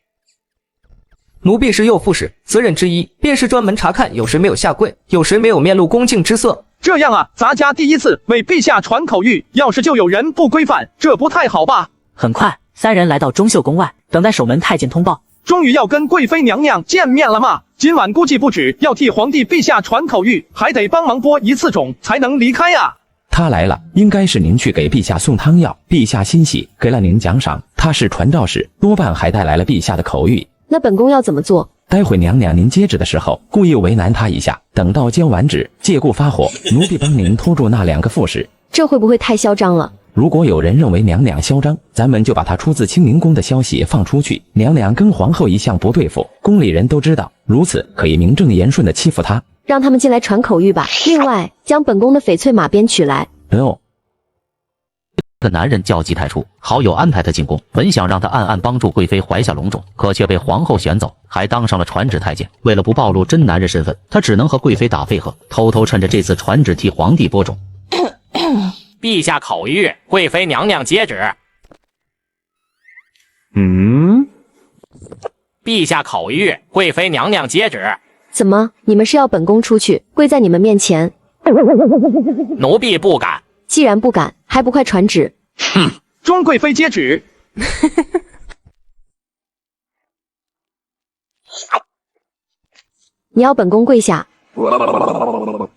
奴婢是右副使，责任之一便是专门查看有谁没有下跪，有谁没有面露恭敬之色。这样啊，咱家第一次为陛下传口谕，要是就有人不规范，这不太好吧？很快，3人来到中秀宫外，等待守门太监通报。终于要跟贵妃娘娘见面了吗？今晚估计不止要替皇帝陛下传口谕，还得帮忙播一次种才能离开呀。他来了，应该是您去给陛下送汤药，陛下欣喜，给了您奖赏。他是传诏使，多半还带来了陛下的口谕。那本宫要怎么做？待会娘娘您接旨的时候，故意为难他一下，等到交完旨，借故发火，奴婢帮您拖住那2个副使。这会不会太嚣张了？如果有人认为娘娘嚣张，咱们就把她出自清宁宫的消息放出去。娘娘跟皇后一向不对付，宫里人都知道，如此可以名正言顺地欺负她。让他们进来传口谕吧。另外，将本宫的翡翠马鞭取来。个男人叫姬太初，好友安排他进宫，本想让他暗暗帮助贵妃怀下龙种，可却被皇后选走，还当上了传旨太监。为了不暴露真男人身份，他只能和贵妃打配合，偷偷趁着这次传旨替皇帝播种。陛下口谕，贵妃娘娘接旨。陛下口谕，贵妃娘娘接旨。怎么，你们是要本宫出去跪在你们面前？奴婢不敢。既然不敢，还不快传旨？哼，钟贵妃接旨。你要本宫跪下？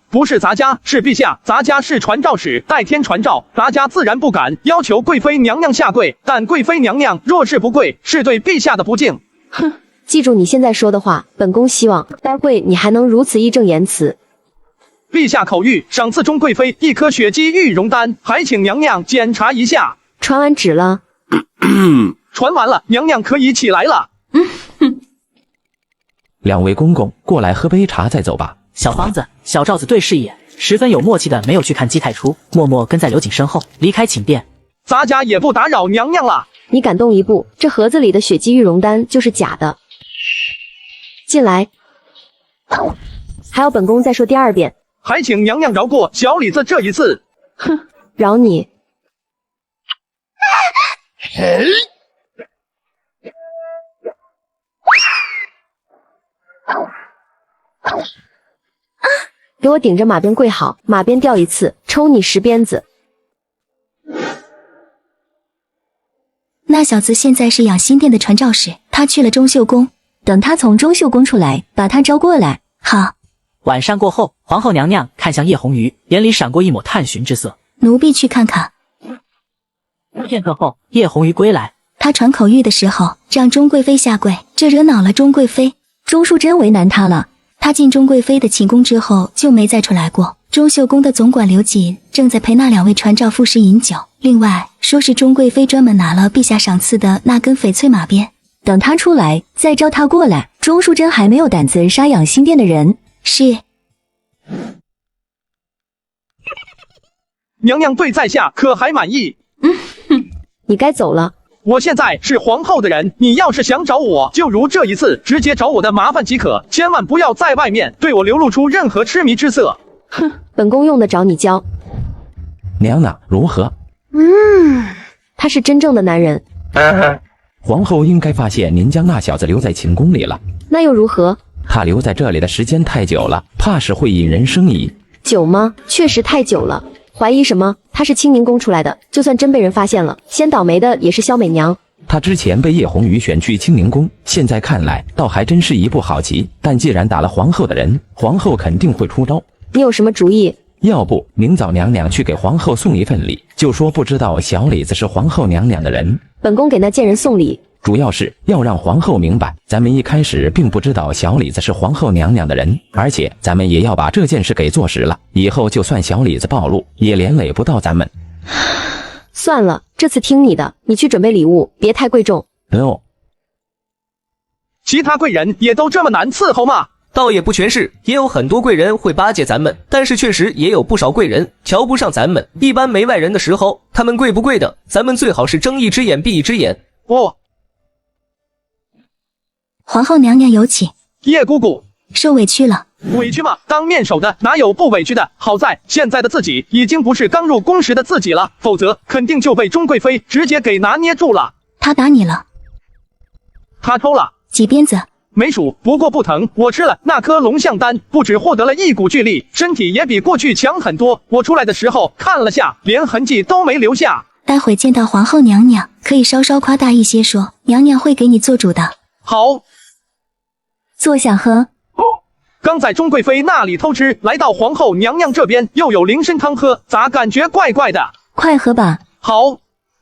不是咱家，是陛下，咱家是传诏使，代天传诏，咱家自然不敢要求贵妃娘娘下跪。但贵妃娘娘若是不跪，是对陛下的不敬。哼，记住你现在说的话，本宫希望待会你还能如此义正言辞。陛下口谕，赏赐钟贵妃1颗血肌玉容丹，还请娘娘检查一下。传完旨了？传完了，娘娘可以起来了。2位公公，过来喝杯茶再走吧。小方子、小赵子对视一眼，十分有默契的没有去看姬太初，默默跟在刘瑾身后离开寝殿。咱家也不打扰娘娘了。你敢动一步，这盒子里的血肌玉容丹就是假的。进来。还要本宫再说第2遍。还请娘娘饶过小李子这一次。哼，饶你。给我顶着马鞭跪好，马鞭掉1次，抽你10鞭子。那小子现在是养心殿的传诏使，他去了中秀宫，等他从中秀宫出来，把他招过来。好。晚膳过后，皇后娘娘看向叶红瑜，眼里闪过一抹探寻之色。奴婢去看看。片刻后，叶红瑜归来。他传口谕的时候，让钟贵妃下跪，这惹恼了钟贵妃。钟淑贞为难他了。他进钟贵妃的寝宫之后，就没再出来过。中秀宫的总管刘瑾正在陪那2位传诏副使饮酒。另外，说是钟贵妃专门拿了陛下赏赐的那根翡翠马鞭，等他出来再招他过来。钟淑贞还没有胆子杀养心殿的人。是。娘娘对在下可还满意？你该走了。我现在是皇后的人，你要是想找我，就如这一次，直接找我的麻烦即可，千万不要在外面对我流露出任何痴迷之色。哼，本宫用得着你教？娘娘如何？他是真正的男人。皇后应该发现您将那小子留在寝宫里了。那又如何？他留在这里的时间太久了，怕是会引人生疑。久吗？确实太久了。怀疑什么？她是清宁宫出来的，就算真被人发现了，先倒霉的也是萧美娘。他之前被叶红鱼选去清宁宫，现在看来倒还真是一步好棋。但既然打了皇后的人，皇后肯定会出招。你有什么主意？要不明早娘娘去给皇后送一份礼，就说不知道小李子是皇后娘娘的人。本宫给那贱人送礼，主要是要让皇后明白，咱们一开始并不知道小李子是皇后娘娘的人，而且咱们也要把这件事给做实了，以后就算小李子暴露，也连累不到咱们。算了，这次听你的，你去准备礼物，别太贵重。其他贵人也都这么难伺候吗？倒也不全是，也有很多贵人会巴结咱们，但是确实也有不少贵人瞧不上咱们。一般没外人的时候，他们贵不贵的，咱们最好是睁一只眼闭一只眼。哦，皇后娘娘有请。叶姑姑，受委屈了。委屈吗？当面首的哪有不委屈的？好在现在的自己已经不是刚入宫时的自己了，否则肯定就被钟贵妃直接给拿捏住了。她打你了？她抽了几鞭子？没数，不过不疼。我吃了那颗龙象丹，不只获得了一股巨力，身体也比过去强很多。我出来的时候看了下，连痕迹都没留下。待会见到皇后娘娘，可以稍稍夸大一些说，娘娘会给你做主的。好，坐下喝。刚在钟贵妃那里偷吃，来到皇后娘娘这边又有灵参汤喝，咋感觉怪怪的？快喝吧。好。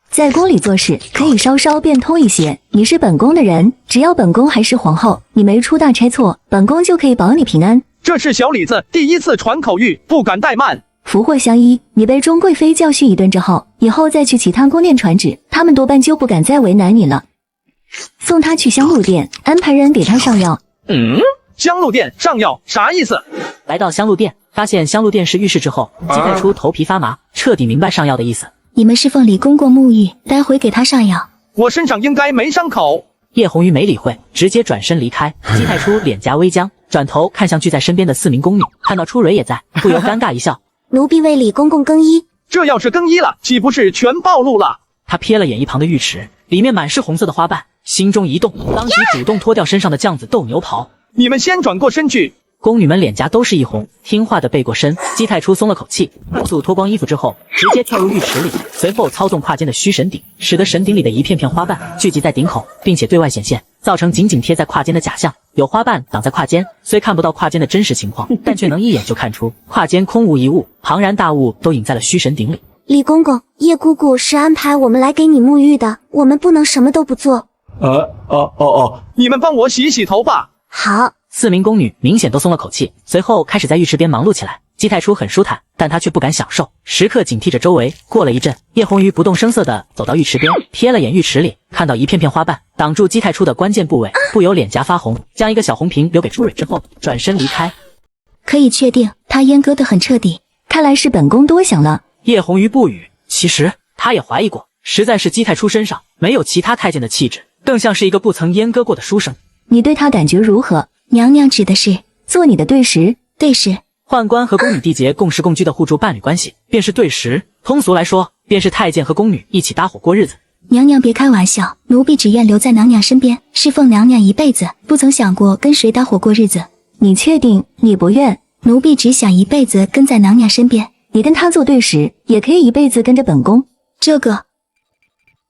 在宫里做事可以稍稍变通一些，你是本宫的人，只要本宫还是皇后，你没出大差错，本宫就可以保你平安。这是小李子第一次传口谕，不敢怠慢。福祸相依，你被钟贵妃教训一顿之后，以后再去其他宫殿传旨，他们多半就不敢再为难你了。送他去香露殿，安排人给他上药。香露殿上药啥意思？来到香露殿，发现香露殿是浴室之后，姬太初头皮发麻，彻底明白上药的意思。你们是奉李公公沐浴，待会给他上药。我身上应该没伤口。叶红鱼没理会，直接转身离开。姬太初脸颊微僵，转头看向聚在身边的4名宫女，看到初蕊也在，不由尴尬一笑。奴婢为李公公更衣。这要是更衣了，岂不是全暴露了？他瞥了眼一旁的浴池，里面满是红色的花瓣，心中一动，当即主动脱掉身上的绛紫斗牛袍。你们先转过身去。宫女们脸颊都是一红，听话的背过身。姬太初松了口气，快速脱光衣服之后，直接跳入浴池里，随后操纵胯间的虚神鼎，使得神鼎里的一片片花瓣聚集在顶口，并且对外显现，造成紧紧贴在胯间的假象。有花瓣挡在胯间，虽看不到胯间的真实情况，但却能一眼就看出胯间空无一物，庞然大物都隐在了虚神鼎里。李公公，叶姑姑是安排我们来给你沐浴的，我们不能什么都不做。你们帮我洗洗头吧。好。4名宫女明显都松了口气，随后开始在浴池边忙碌起来。姬太初很舒坦，但她却不敢享受，时刻警惕着周围。过了一阵，叶红鱼不动声色地走到浴池边，瞥了眼浴池里，看到一片片花瓣挡住姬太初的关键部位，不由脸颊发红，将一个小红瓶留给初蕊之后，转身离开。可以确定，他阉割得很彻底，看来是本宫多想了。叶红鱼不语，其实他也怀疑过，实在是姬太初身上没有其他太监的气质，更像是一个不曾阉割过的书生。你对他感觉如何？娘娘指的是做你的对食。对食，宦官和宫女缔结共事共居的互助伴侣关系，便是对食。通俗来说，便是太监和宫女一起搭伙过日子。娘娘别开玩笑，奴婢只愿留在娘娘身边，侍奉娘娘一辈子，不曾想过跟谁搭伙过日子。你确定你不愿？奴婢只想一辈子跟在娘娘身边，你跟她做对食，也可以一辈子跟着本宫。这个，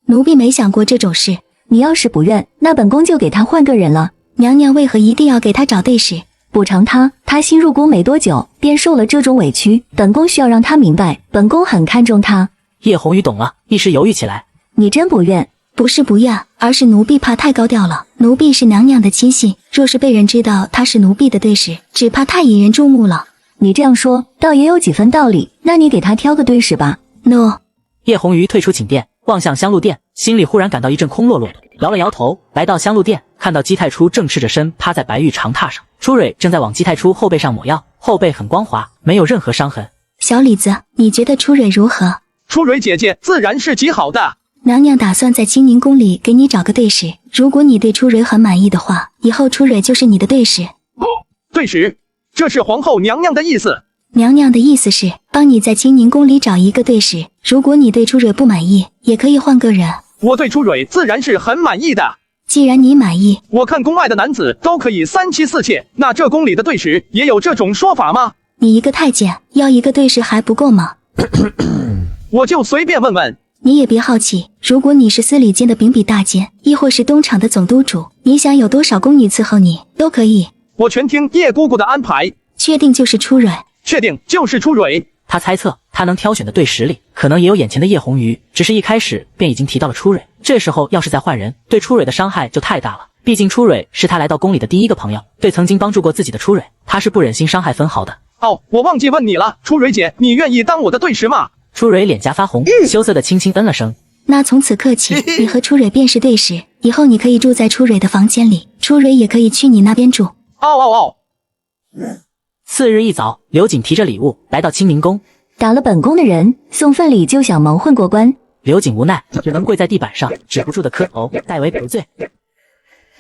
奴婢没想过这种事。你要是不愿，那本宫就给她换个人了。娘娘为何一定要给他找对使？补偿他新入宫没多久便受了这种委屈，本宫需要让他明白，本宫很看重他。叶红鱼懂了，一时犹豫起来。你真不愿？不是不愿，而是奴婢怕太高调了。奴婢是娘娘的亲信，若是被人知道他是奴婢的对使，只怕太引人注目了。你这样说倒也有几分道理，那你给他挑个对使吧。No。叶红鱼退出寝殿，望向香露殿，心里忽然感到一阵空落落的，摇了摇头，来到香露殿，看到姬太初正赤着身趴在白玉长榻上，初蕊正在往姬太初后背上抹药，后背很光滑，没有任何伤痕。小李子，你觉得初蕊如何？初蕊姐姐自然是极好的。娘娘打算在清宁宫里给你找个对使，如果你对初蕊很满意的话，以后初蕊就是你的对使。对使？这是皇后娘娘的意思。娘娘的意思是帮你在清宁宫里找一个对使，如果你对初蕊不满意，也可以换个人。我对初蕊自然是很满意的。既然你满意，我看宫外的男子都可以3妻4妾，那这宫里的对使也有这种说法吗？你一个太监要一个对使还不够吗？我就随便问问。你也别好奇，如果你是司礼监的秉笔大监，亦或是东厂的总督主，你想有多少宫女伺候你都可以。我全听叶姑姑的安排。确定就是初蕊？确定就是初蕊。他猜测他能挑选的队史里，可能也有眼前的叶红鱼，只是一开始便已经提到了初蕊。这时候要是再换人，对初蕊的伤害就太大了。毕竟初蕊是他来到宫里的第一个朋友，对曾经帮助过自己的初蕊，他是不忍心伤害分毫的。哦，我忘记问你了，初蕊姐，你愿意当我的队史吗？初蕊脸颊发红，羞涩的轻轻嗯了声。那从此刻起，你和初蕊便是对史，以后你可以住在初蕊的房间里，初蕊也可以去你那边住。次日一早，刘瑾提着礼物来到清明宫，打了本宫的人，送份礼就想蒙混过关。刘瑾无奈，只能跪在地板上，止不住的磕头，代为赔罪。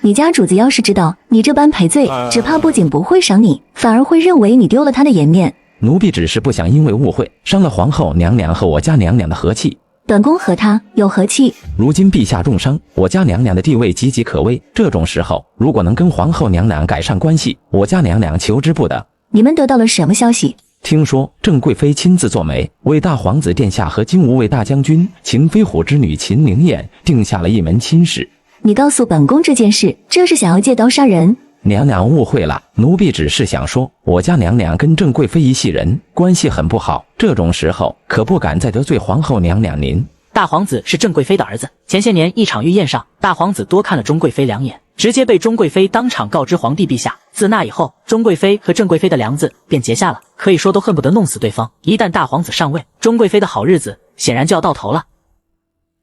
你家主子要是知道你这般赔罪，只怕不仅不会赏你，反而会认为你丢了他的颜面。奴婢只是不想因为误会伤了皇后娘娘和我家娘娘的和气。本宫和他有和气？如今陛下重伤，我家娘娘的地位岌岌可危，这种时候如果能跟皇后娘娘改善关系，我家娘娘求之不得。你们得到了什么消息？听说郑贵妃亲自做媒，为大皇子殿下和金吾卫大将军秦飞虎之女秦灵燕定下了一门亲事。你告诉本宫这件事，这是想要借刀杀人？娘娘误会了，奴婢只是想说，我家娘娘跟郑贵妃一系人关系很不好，这种时候可不敢再得罪皇后娘娘您。大皇子是郑贵妃的儿子，前些年一场御宴上，大皇子多看了钟贵妃两眼，直接被钟贵妃当场告知皇帝陛下。自那以后，钟贵妃和郑贵妃的梁子便结下了，可以说都恨不得弄死对方。一旦大皇子上位，钟贵妃的好日子显然就要到头了。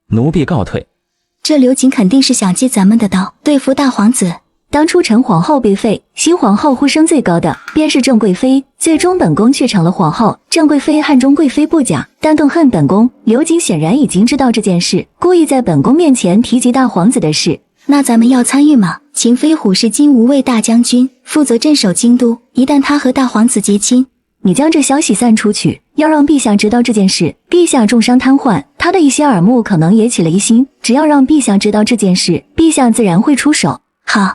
奴婢告退。这刘瑾肯定是想借咱们的刀对付大皇子。当初陈皇后被废，新皇后呼声最高的便是郑贵妃，最终本宫却成了皇后。郑贵妃恨钟贵妃不假，但更恨本宫。刘瑾显然已经知道这件事，故意在本宫面前提及大皇子的事。那咱们要参与吗？秦飞虎是金吾卫大将军，负责镇守京都，一旦他和大皇子结亲，你将这消息散出去，要让陛下知道这件事。陛下重伤瘫痪，他的一些耳目可能也起了疑心，只要让陛下知道这件事，陛下自然会出手。好。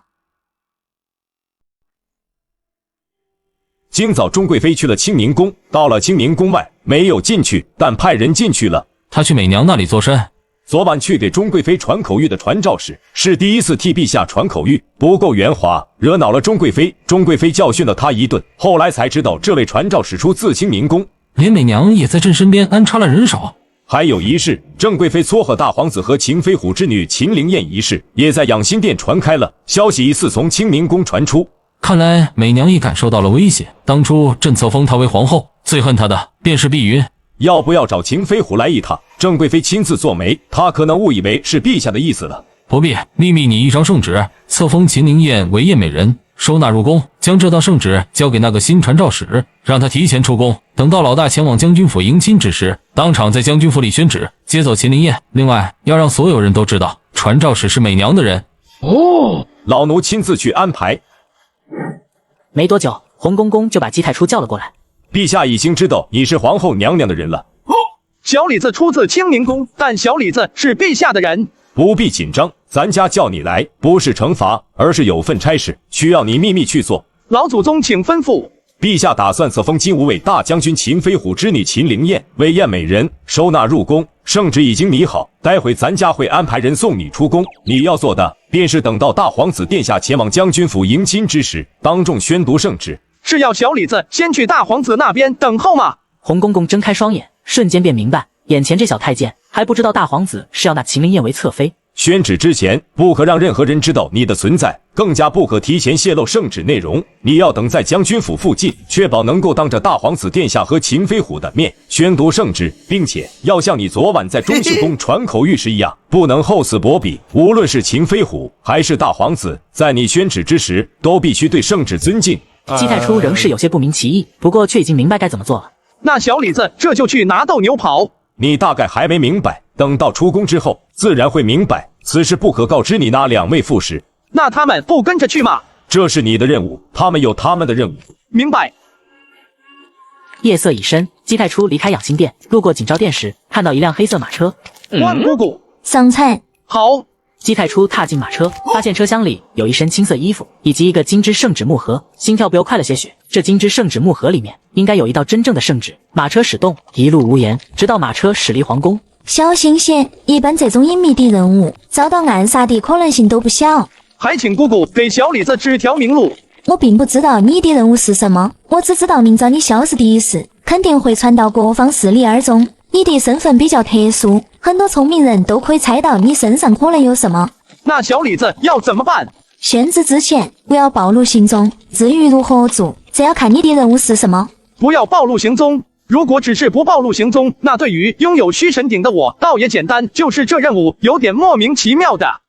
今早钟贵妃去了清明宫，到了清明宫外没有进去，但派人进去了。她去美娘那里做甚？昨晚去给钟贵妃传口谕的传诏使是第一次替陛下传口谕，不够圆滑，惹恼了钟贵妃。钟贵妃教训了他一顿，后来才知道这位传诏使出自清明宫，连美娘也在朕身边安插了人手。还有一事，郑贵妃撮合大皇子和秦飞虎之女秦灵燕一事，也在养心殿传开了，消息疑似从清明宫传出。看来美娘已感受到了威胁，当初朕册封她为皇后，最恨她的便是碧云。要不要找秦飞虎来一趟？郑贵妃亲自做媒，她可能误以为是陛下的意思了。不必，秘密你一张圣旨，册封秦灵燕为燕美人，收纳入宫，将这道圣旨交给那个新传诏使，让他提前出宫，等到老大前往将军府迎亲之时，当场在将军府里宣旨，接走秦灵燕。另外，要让所有人都知道，传诏使是美娘的人。哦，老奴亲自去安排。没多久，洪公公就把姬太初叫了过来。陛下已经知道你是皇后娘娘的人了。小李子出自清明宫，但小李子是陛下的人。不必紧张，咱家叫你来，不是惩罚，而是有份差事，需要你秘密去做。老祖宗请吩咐。陛下打算册封金吾卫大将军秦飞虎之女秦灵燕为燕美人，收纳入宫。圣旨已经拟好，待会咱家会安排人送你出宫。你要做的便是等到大皇子殿下前往将军府迎亲之时，当众宣读圣旨。是要小李子先去大皇子那边等候吗？洪公公睁开双眼，瞬间便明白，眼前这小太监还不知道大皇子是要纳秦灵燕为侧妃。宣旨之前，不可让任何人知道你的存在，更加不可提前泄露圣旨内容。你要等在将军府附近，确保能够当着大皇子殿下和秦飞虎的面宣读圣旨，并且要像你昨晚在中秀宫传口谕时一样，不能厚此薄彼。无论是秦飞虎还是大皇子，在你宣旨之时，都必须对圣旨尊敬。姬太初仍是有些不明其意，不过却已经明白该怎么做了。那小李子这就去拿斗牛跑。你大概还没明白，等到出宫之后，自然会明白。此事不可告知你那两位副使。那他们不跟着去吗？这是你的任务，他们有他们的任务。明白。夜色已深，姬太初离开养心殿，路过景昭殿时，看到一辆黑色马车。万姑姑，桑菜。好。姬太初踏进马车，发现车厢里有一身青色衣服，以及一个金枝圣旨木盒，心跳不由快了些许。这金枝圣旨木盒里面应该有一道真正的圣旨。马车驶动，一路无言，直到马车驶离皇宫。小心些，一般这种隐秘的任务遭到暗杀的可能性都不小。还请姑姑给小李子指条明路。我并不知道你的任务是什么，我只知道明早你消失的一事肯定会传到各方势力耳中。你的身份比较特殊，很多聪明人都可以猜到你身上可能有什么。那小李子要怎么办？宣旨之前不要暴露行踪，至于如何做，这要看你的任务是什么。不要暴露行踪。如果只是不暴露行踪，那对于拥有虚神鼎的我倒也简单，就是这任务有点莫名其妙的。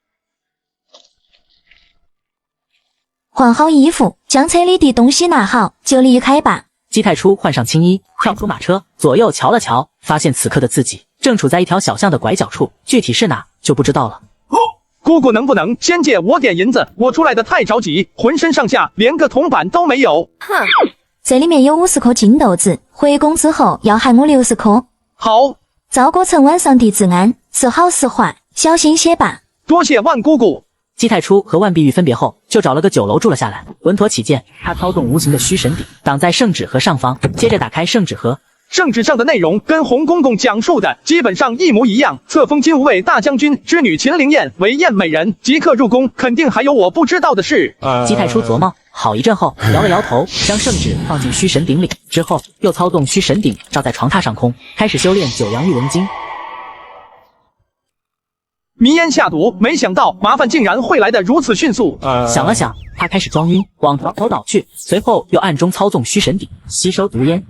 换好衣服，将车里的东西拿好，就离开吧。姬太初换上青衣，跳出马车，左右瞧了瞧，发现此刻的自己正处在一条小巷的拐角处，具体是哪就不知道了。姑姑能不能先借我点银子？我出来的太着急，浑身上下连个铜板都没有。哼，这里面有50颗金豆子，回宫之后要还我60颗。好，赵国城晚上的治安是好是坏，小心些吧。多谢万姑姑。姬太初和万碧玉分别后，就找了个酒楼住了下来。稳妥起见，他操纵无形的虚神鼎挡在圣旨盒上方，接着打开圣旨盒。圣旨上的内容跟洪公公讲述的基本上一模一样。册封金吾卫大将军之女秦灵燕为燕美人，即刻入宫，肯定还有我不知道的事。姬太初琢磨好一阵后，摇了摇头，将圣旨放进虚神鼎里，之后又操纵虚神鼎照在床榻上空，开始修炼九阳玉文经。迷烟下毒，没想到麻烦竟然会来得如此迅速。想了想，他开始装晕，往床头倒去，随后又暗中操纵虚神鼎吸收毒烟。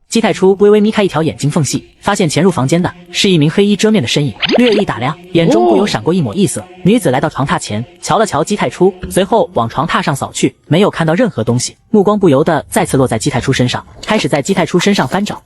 姬太初微微眯开一条眼睛缝隙，发现潜入房间的是一名黑衣遮面的身影，略一打量，眼中不由闪过一抹异色。女子来到床榻前，瞧了瞧姬太初，随后往床榻上扫去，没有看到任何东西，目光不由得再次落在姬太初身上，开始在姬太初身上翻找。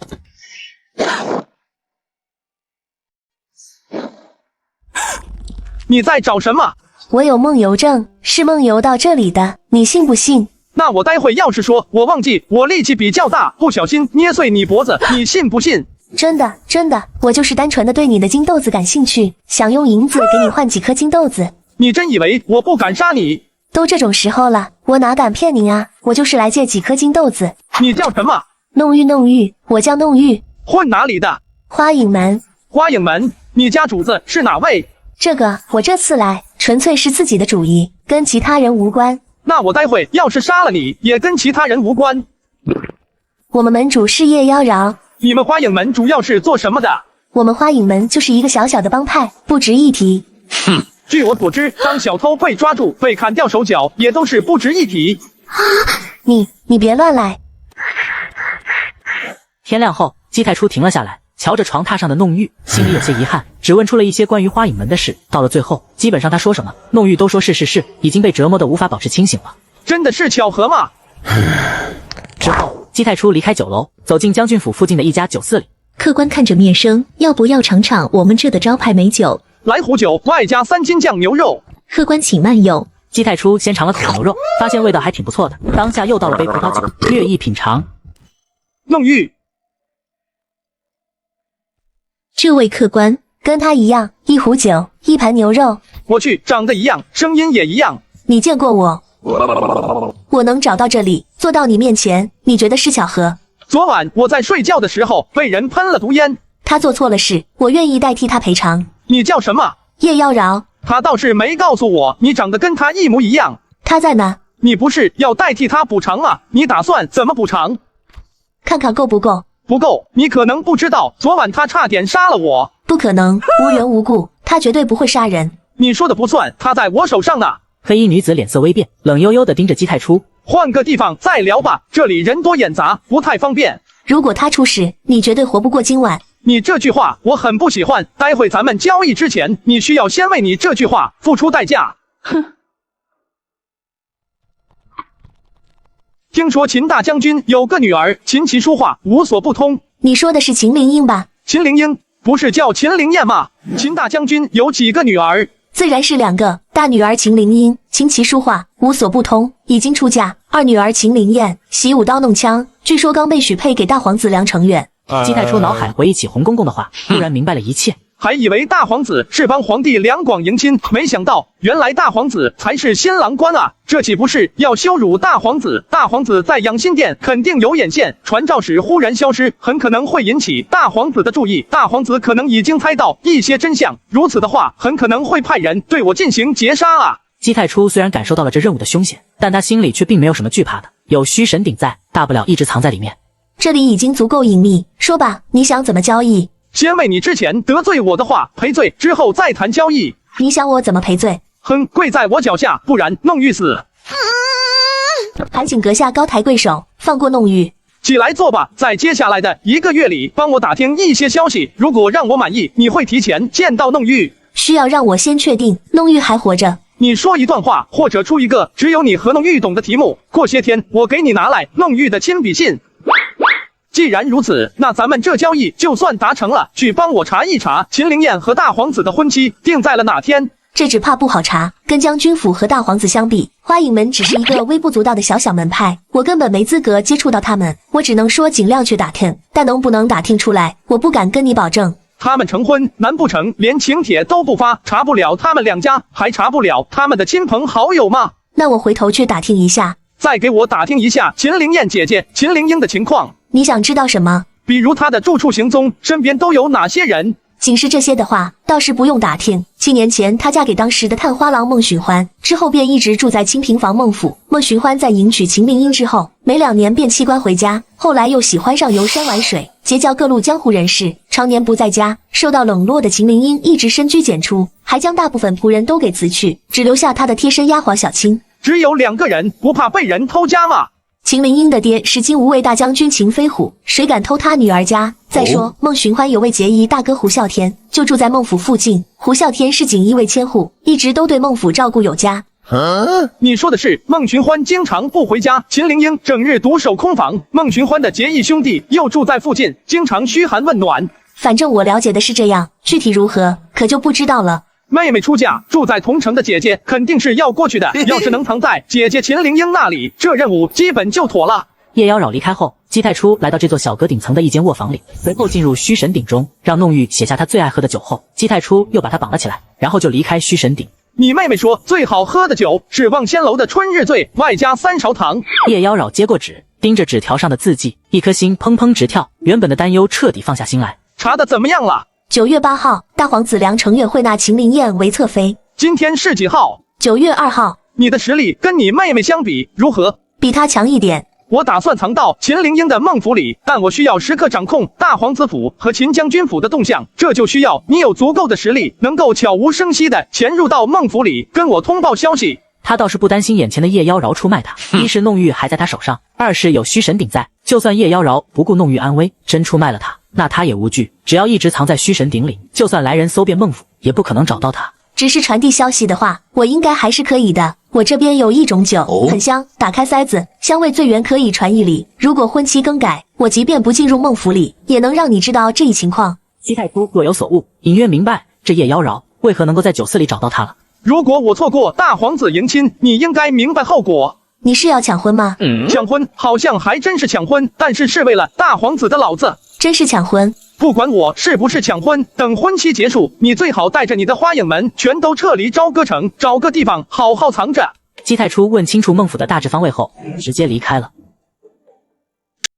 你在找什么？我有梦游症，是梦游到这里的，你信不信？那我待会要是说我忘记我力气比较大，不小心捏碎你脖子，你信不信？真的，真的，我就是单纯的对你的金豆子感兴趣，想用银子给你换几颗金豆子。你真以为我不敢杀你？都这种时候了，我哪敢骗您啊？我就是来借几颗金豆子。你叫什么？弄玉，弄玉，我叫弄玉。混哪里的？花影门。花影门？你家主子是哪位？这个我这次来纯粹是自己的主意，跟其他人无关。那我待会要是杀了你，也跟其他人无关。我们门主是叶妖娆。你们花影门主要是做什么的？我们花影门就是一个小小的帮派，不值一提。哼，据我所知，当小偷被抓住，被砍掉手脚，也都是不值一提。你别乱来。天亮后，姬太初停了下来，瞧着床榻上的弄玉，心里有些遗憾，只问出了一些关于花影门的事。到了最后，基本上他说什么，弄玉都说是，已经被折磨得无法保持清醒了。真的是巧合吗？之后，姬太初离开酒楼，走进将军府附近的一家酒肆里。客官看着面生，要不要尝尝我们这的招牌美酒？来壶酒，外加3斤酱牛肉。客官请慢用。姬太初先尝了口牛肉，发现味道还挺不错的，当下又倒了杯葡萄酒，略一品尝。弄玉，这位客官跟他一样，一壶酒，一盘牛肉。我去，长得一样，声音也一样。你见过我？我能找到这里，坐到你面前，你觉得是巧合？昨晚我在睡觉的时候被人喷了毒烟。他做错了事，我愿意代替他赔偿。你叫什么？叶妖娆。他倒是没告诉我你长得跟他一模一样。他在呢。你不是要代替他补偿吗？你打算怎么补偿？看看够不够。不够，你可能不知道，昨晚他差点杀了我。不可能，无缘无故，他绝对不会杀人。你说的不算，他在我手上呢。黑衣女子脸色微变，冷悠悠地盯着姬太初。换个地方再聊吧，这里人多眼杂，不太方便。如果他出事，你绝对活不过今晚。你这句话我很不喜欢，待会咱们交易之前，你需要先为你这句话付出代价。哼。听说秦大将军有个女儿，琴棋书画无所不通。你说的是秦灵英吧？秦灵英不是叫秦灵燕吗？秦大将军有几个女儿？自然是2个，大女儿秦灵英，琴棋书画无所不通，已经出嫁；二女儿秦灵燕，习舞刀弄枪，据说刚被许配给大皇子梁成远。姬太初脑海回忆起洪公公的话，突然明白了一切。还以为大皇子是帮皇帝两广迎亲，没想到原来大皇子才是新郎官啊！这岂不是要羞辱大皇子？大皇子在养心殿肯定有眼线，传诏使忽然消失，很可能会引起大皇子的注意。大皇子可能已经猜到一些真相，如此的话，很可能会派人对我进行截杀啊！姬太初虽然感受到了这任务的凶险，但他心里却并没有什么惧怕的，有虚神鼎在，大不了一直藏在里面。这里已经足够隐秘，说吧，你想怎么交易？先为你之前得罪我的话赔罪，之后再谈交易。你想我怎么赔罪？哼，跪在我脚下，不然弄玉死。还请阁下高抬贵手，放过弄玉。起来坐吧，在接下来的1个月里，帮我打听一些消息。如果让我满意，你会提前见到弄玉。需要让我先确定弄玉还活着。你说一段话，或者出一个只有你和弄玉懂的题目。过些天，我给你拿来弄玉的亲笔信。既然如此，那咱们这交易就算达成了。去帮我查一查，秦灵燕和大皇子的婚期定在了哪天？这只怕不好查。跟将军府和大皇子相比，花影门只是一个微不足道的小门派，我根本没资格接触到他们。我只能说尽量去打听，但能不能打听出来，我不敢跟你保证。他们成婚，难不成连请帖都不发？查不了他们两家，还查不了他们的亲朋好友吗？那我回头去打听一下。再给我打听一下秦灵燕姐姐秦灵英的情况。你想知道什么？比如她的住处行踪，身边都有哪些人？仅是这些的话，倒是不用打听。7年前，她嫁给当时的探花郎孟寻欢，之后便一直住在清平房孟府。孟寻欢在迎娶秦灵英之后，没2年便弃官回家，后来又喜欢上游山玩水，结交各路江湖人士，常年不在家。受到冷落的秦灵英一直深居简出，还将大部分仆人都给辞去，只留下她的贴身丫鬟小青。只有2个人，不怕被人偷家吗？秦灵英的爹是金吾卫大将军秦飞虎，谁敢偷他女儿家？再说孟寻欢有位结义大哥胡啸天，就住在孟府附近。胡啸天是锦衣卫千户，一直都对孟府照顾有加。你说的是孟寻欢经常不回家，秦灵英整日独守空房，孟寻欢的结义兄弟又住在附近，经常嘘寒问暖。反正我了解的是这样，具体如何可就不知道了。妹妹出嫁，住在同城的姐姐肯定是要过去的。要是能藏在姐姐秦灵英那里，这任务基本就妥了。叶妖娆离开后，姬太初来到这座小阁顶层的一间卧房里，随后进入虚神鼎中，让弄玉写下他最爱喝的酒后，姬太初又把他绑了起来，然后就离开虚神鼎。你妹妹说最好喝的酒是望仙楼的春日醉，外加3勺糖。叶妖娆接过纸，盯着纸条上的字迹，一颗心砰砰直跳，原本的担忧彻底放下心来。查的怎么样了？9月8号，大皇子梁承远会纳秦灵燕为侧妃。今天是几号？9月2号。你的实力跟你妹妹相比如何？比她强一点。我打算藏到秦灵英的孟府里，但我需要时刻掌控大皇子府和秦将军府的动向，这就需要你有足够的实力，能够悄无声息地潜入到孟府里，跟我通报消息。他倒是不担心眼前的叶妖娆出卖他，一是弄玉还在他手上，二是有虚神鼎在，就算叶妖娆不顾弄玉安危，真出卖了他，那他也无惧，只要一直藏在虚神鼎里，就算来人搜遍孟府，也不可能找到他。只是传递消息的话，我应该还是可以的。我这边有一种酒，很香，打开塞子，香味最远可以传1里。如果婚期更改，我即便不进入孟府里，也能让你知道这一情况。姬太初若有所悟，隐约明白这叶妖娆为何能够在酒肆里找到他了。如果我错过大皇子迎亲，你应该明白后果。你是要抢婚吗？抢婚好像还真是抢婚，但是为了大皇子的老子。真是抢婚？不管我是不是抢婚，等婚期结束，你最好带着你的花影们全都撤离朝歌城，找个地方好好藏着。姬太初问清楚孟府的大致方位后，直接离开了。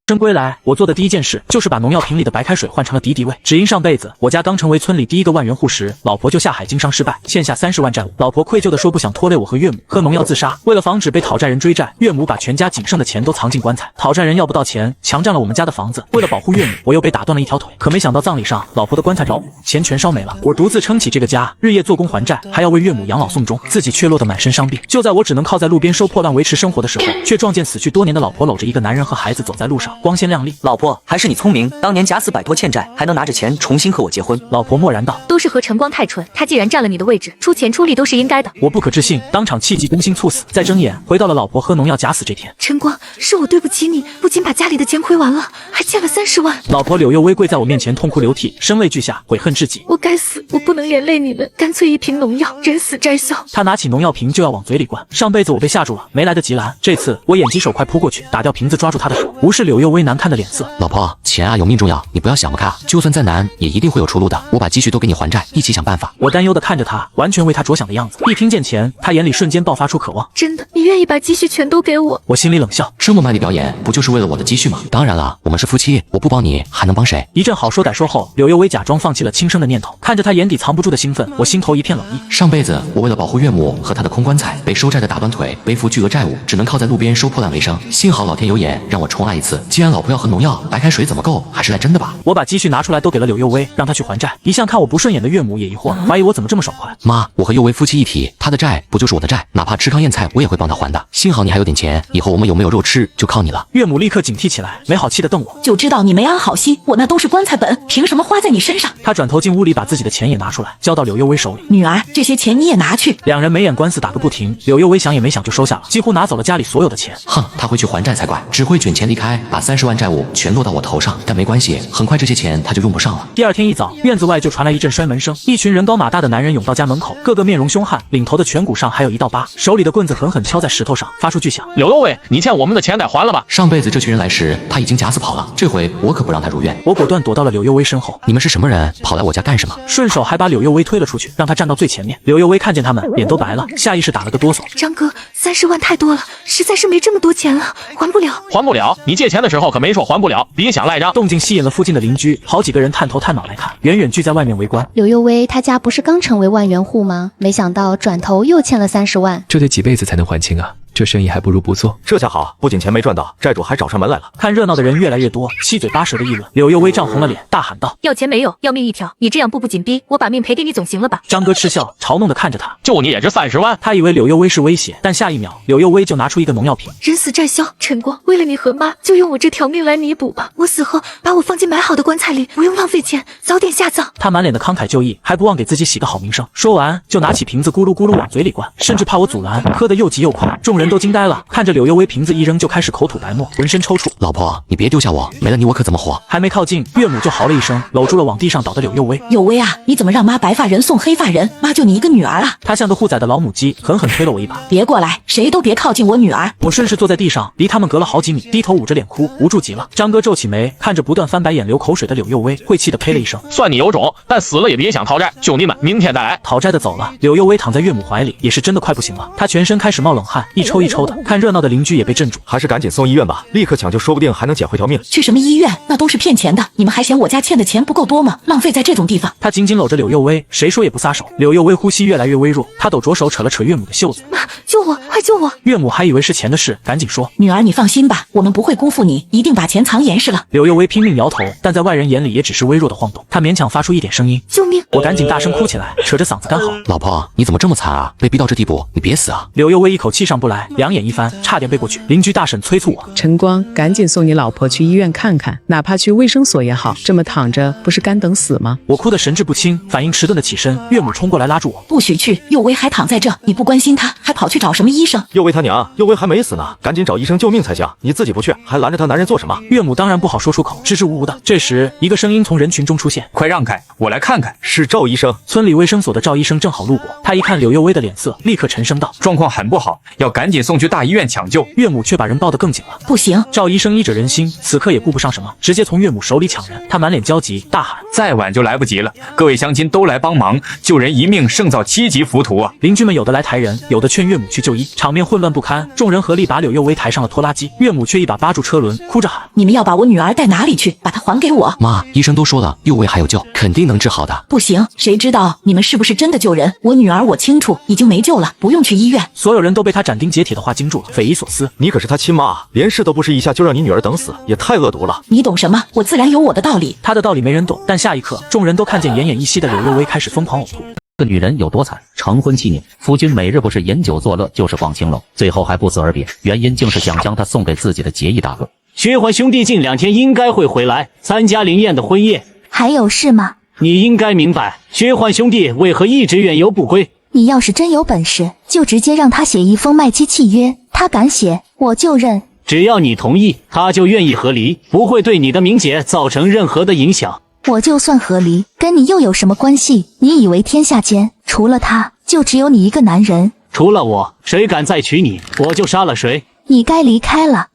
真归来，我做的第一件事就是把农药瓶里的白开水换成了敌敌畏。只因上辈子我家刚成为村里第1个万元户时，老婆就下海经商失败，欠下30万债务。老婆愧疚地说不想拖累我和岳母，喝农药自杀。为了防止被讨债人追债，岳母把全家仅剩的钱都藏进棺材。讨债人要不到钱，强占了我们家的房子。为了保护岳母，我又被打断了一条腿。可没想到葬礼上，老婆的棺材着火，钱全烧没了。我独自撑起这个家，日夜做工还债，还要为岳母养老送终，自己却落得满身伤病。就在我只能靠在路边收破烂维持生活的时候，却撞见死去多年的老婆搂着一个男人和孩子走在路上，光鲜亮丽。老婆，还是你聪明，当年假死摆脱欠债，还能拿着钱重新和我结婚。老婆默然道：都是和晨光太蠢，他既然占了你的位置，出钱出力都是应该的。我不可置信，当场气急攻心猝死。再睁眼回到了老婆喝农药假死这天。晨光，是我对不起你，不仅把家里的钱亏完了，还欠了30万。老婆柳幼薇跪在我面前痛哭流涕，声泪俱下，悔恨至极。我该死，我不能连累你们，干脆一瓶农药，人死摘笑。他拿起农药瓶就要往嘴里灌，上辈子我被吓住了，没来得及拦。这次我眼疾手快扑过去，打掉瓶子抓住他的手。无视柳幼悠微难看的脸色。老婆，钱啊有命重要，你不要想不开啊！就算再难，也一定会有出路的。我把积蓄都给你还债，一起想办法。我担忧的看着他，完全为他着想的样子。一听见钱，他眼里瞬间爆发出渴望。真的，你愿意把积蓄全都给我？我心里冷笑，这么卖力表演，不就是为了我的积蓄吗？当然了，我们是夫妻，我不帮你还能帮谁？一阵好说歹说后，柳幽微假装放弃了轻生的念头，看着他眼底藏不住的兴奋，我心头一片冷意。上辈子我为了保护岳母和他的空棺材，被收债的打断腿，背负巨额债务，只能靠在路边收破烂为生。幸好老天有眼，让我重来一次。既然老婆要喝农药，白开水怎么够？还是来真的吧。我把积蓄拿出来都给了柳幽微，让他去还债。一向看我不顺眼的岳母也疑惑，怀疑我怎么这么爽快。妈，我和幽微夫妻一体，他的债不就是我的债？哪怕吃糠咽菜，我也会帮他还的。幸好你还有点钱，以后我们有没有肉吃就靠你了。岳母立刻警惕起来，没好气的瞪我，就知道你没安好心，我那都是棺材本，凭什么花在你身上？他转头进屋里，把自己的钱也拿出来，交到柳幽微手里。女儿，这些钱你也拿去。两人眉眼官司打个不停，柳幽微想也没想就收下了，几乎拿走了家里所有的钱。哼，他会去还债才怪，只会卷钱离开，把30万债务全落到我头上。但没关系，很快这些钱他就用不上了。第二天一早，院子外就传来一阵摔门声，一群人高马大的男人涌到家门口，个个面容凶悍，领头的颧骨上还有一道疤，手里的棍子狠狠敲在石头上，发出巨响。柳幽微，你欠我们的钱得还了吧？上辈子这群人来时，他已经假死跑了，这回我可不让他如愿。我果断躲到了柳幽微身后。你们是什么人？跑来我家干什么？顺手还把柳幽微推了出去，让他站到最前面。柳幽微看见他们，脸都白了，下意识打了个哆嗦。张哥，30万太多了，实在是没这么多钱了，还不了。还不了？你借钱的时候可没说还不了，别想赖账。动静吸引了附近的邻居，好几个人探头探脑来看，远远聚在外面围观。柳幽微他家不是刚成为万元户吗？没想到转头又欠了30万，这得几辈子才能还清啊？这生意还不如不做。这下好，不仅钱没赚到，债主还找上门来了。看热闹的人越来越多，七嘴八舌的议论。柳幽微涨红了脸，大喊道：“要钱没有，要命一条！你这样步步紧逼，我把命赔给你总行了吧？”张哥嗤笑，嘲弄地看着他：“就你也值30万？”他以为柳幽微是威胁，但下一秒，柳幽微就拿出一个农药瓶。人死债消，陈光，为了你和妈，就用我这条命来弥补吧。我死后，把我放进买好的棺材里，不用浪费钱，早点下葬。他满脸的慷慨就义，还不忘给自己洗个好名声。说完，就拿起瓶子咕噜咕噜往嘴里灌，甚至怕我阻拦，喝得又急又快。众人都惊呆了，看着柳幽微瓶子一扔就开始口吐白沫，浑身抽搐。老婆，你别丢下我，没了你我可怎么活？还没靠近，岳母就嚎了一声，搂住了往地上倒的柳幽微。幽微啊，你怎么让妈白发人送黑发人？妈就你一个女儿啊！他像个护崽的老母鸡，狠狠推了我一把。别过来，谁都别靠近我女儿！我顺势坐在地上，离他们隔了好几米，低头捂着脸哭，无助极了。张哥皱起眉，看着不断翻白眼流口水的柳幽微，晦气的呸了一声：“算你有种，但死了也别想讨债，兄弟们，明天再来。”讨债的走了，柳幽微躺在岳母怀里，也是真的快不行了。他全身开始冒冷汗，一抽一抽的。看热闹的邻居也被镇住，还是赶紧送医院吧，立刻抢救，说不定还能捡回条命。去什么医院？那都是骗钱的，你们还嫌我家欠的钱不够多吗？浪费在这种地方。他紧紧搂着柳幽微，谁说也不撒手。柳幽微呼吸越来越微弱，他抖着手扯了扯岳母的袖子：“妈，救我，快救我！”岳母还以为是钱的事，赶紧说：“女儿，你放心吧，我们不会辜负你，一定把钱藏严实了。”柳幽微拼命摇头，但在外人眼里也只是微弱的晃动。他勉强发出一点声音：“救命！”我赶紧大声哭起来，扯着嗓子干嚎：“老婆，你怎么这么惨啊？被逼到这地步，你别死啊！”柳幽微一口气上不来，两眼一翻，差点背过去。邻居大婶催促我：“陈光，赶紧送你老婆去医院看看，哪怕去卫生所也好，这么躺着不是干等死吗？”我哭得神志不清，反应迟钝的起身，岳母冲过来拉住我：“不许去，幼薇还躺在这，你不关心她，还跑去找什么医生？”幼薇他娘，幼薇还没死呢，赶紧找医生救命才行，你自己不去，还拦着他男人做什么？岳母当然不好说出口，支支吾吾的。这时，一个声音从人群中出现：“快让开，我来看看。”是赵医生。村里卫生所的赵医生正好路过，他一看柳幽微的脸色，立刻沉声道：“状况很不好，要赶紧送去大医院抢救。”岳母却把人抱得更紧了：“不行！”赵医生医者仁心，此刻也顾不上什么，直接从岳母手里抢人。他满脸焦急，大喊：“再晚就来不及了！各位乡亲都来帮忙，救人一命胜造7级浮屠啊！”邻居们有的来抬人，有的劝岳母去就医，场面混乱不堪。众人合力把柳幽微抬上了拖拉机，岳母却一把扒住车轮，哭着喊：“你们要把我女儿带哪里去？把她还给我！”妈，医生都说了，幼薇还有救，肯定能治好的。不行，谁知道你们是不是真的救人？我女儿我清楚，已经没救了，不用去医院。所有人都被他斩钉截铁的话惊住了，匪夷所思。你可是他亲妈，连试都不试一下就让你女儿等死，也太恶毒了。你懂什么？我自然有我的道理。他的道理没人懂，但下一刻，众人都看见奄奄一息的柳幽微开始疯狂呕吐。这个女人有多惨？成婚7年，夫君每日不是饮酒作乐，就是逛青楼，最后还不辞而别，原因竟是想将她送给自己的结义大哥。薛欢兄弟近2天应该会回来参加林燕的婚宴。还有事吗？你应该明白，薛欢兄弟为何一直远游不归。你要是真有本事，就直接让他写一封卖妻契约，他敢写，我就认。只要你同意，他就愿意和离，不会对你的名节造成任何的影响。我就算和离，跟你又有什么关系？你以为天下间除了他，就只有你一个男人？除了我，谁敢再娶你，我就杀了谁。你该离开了。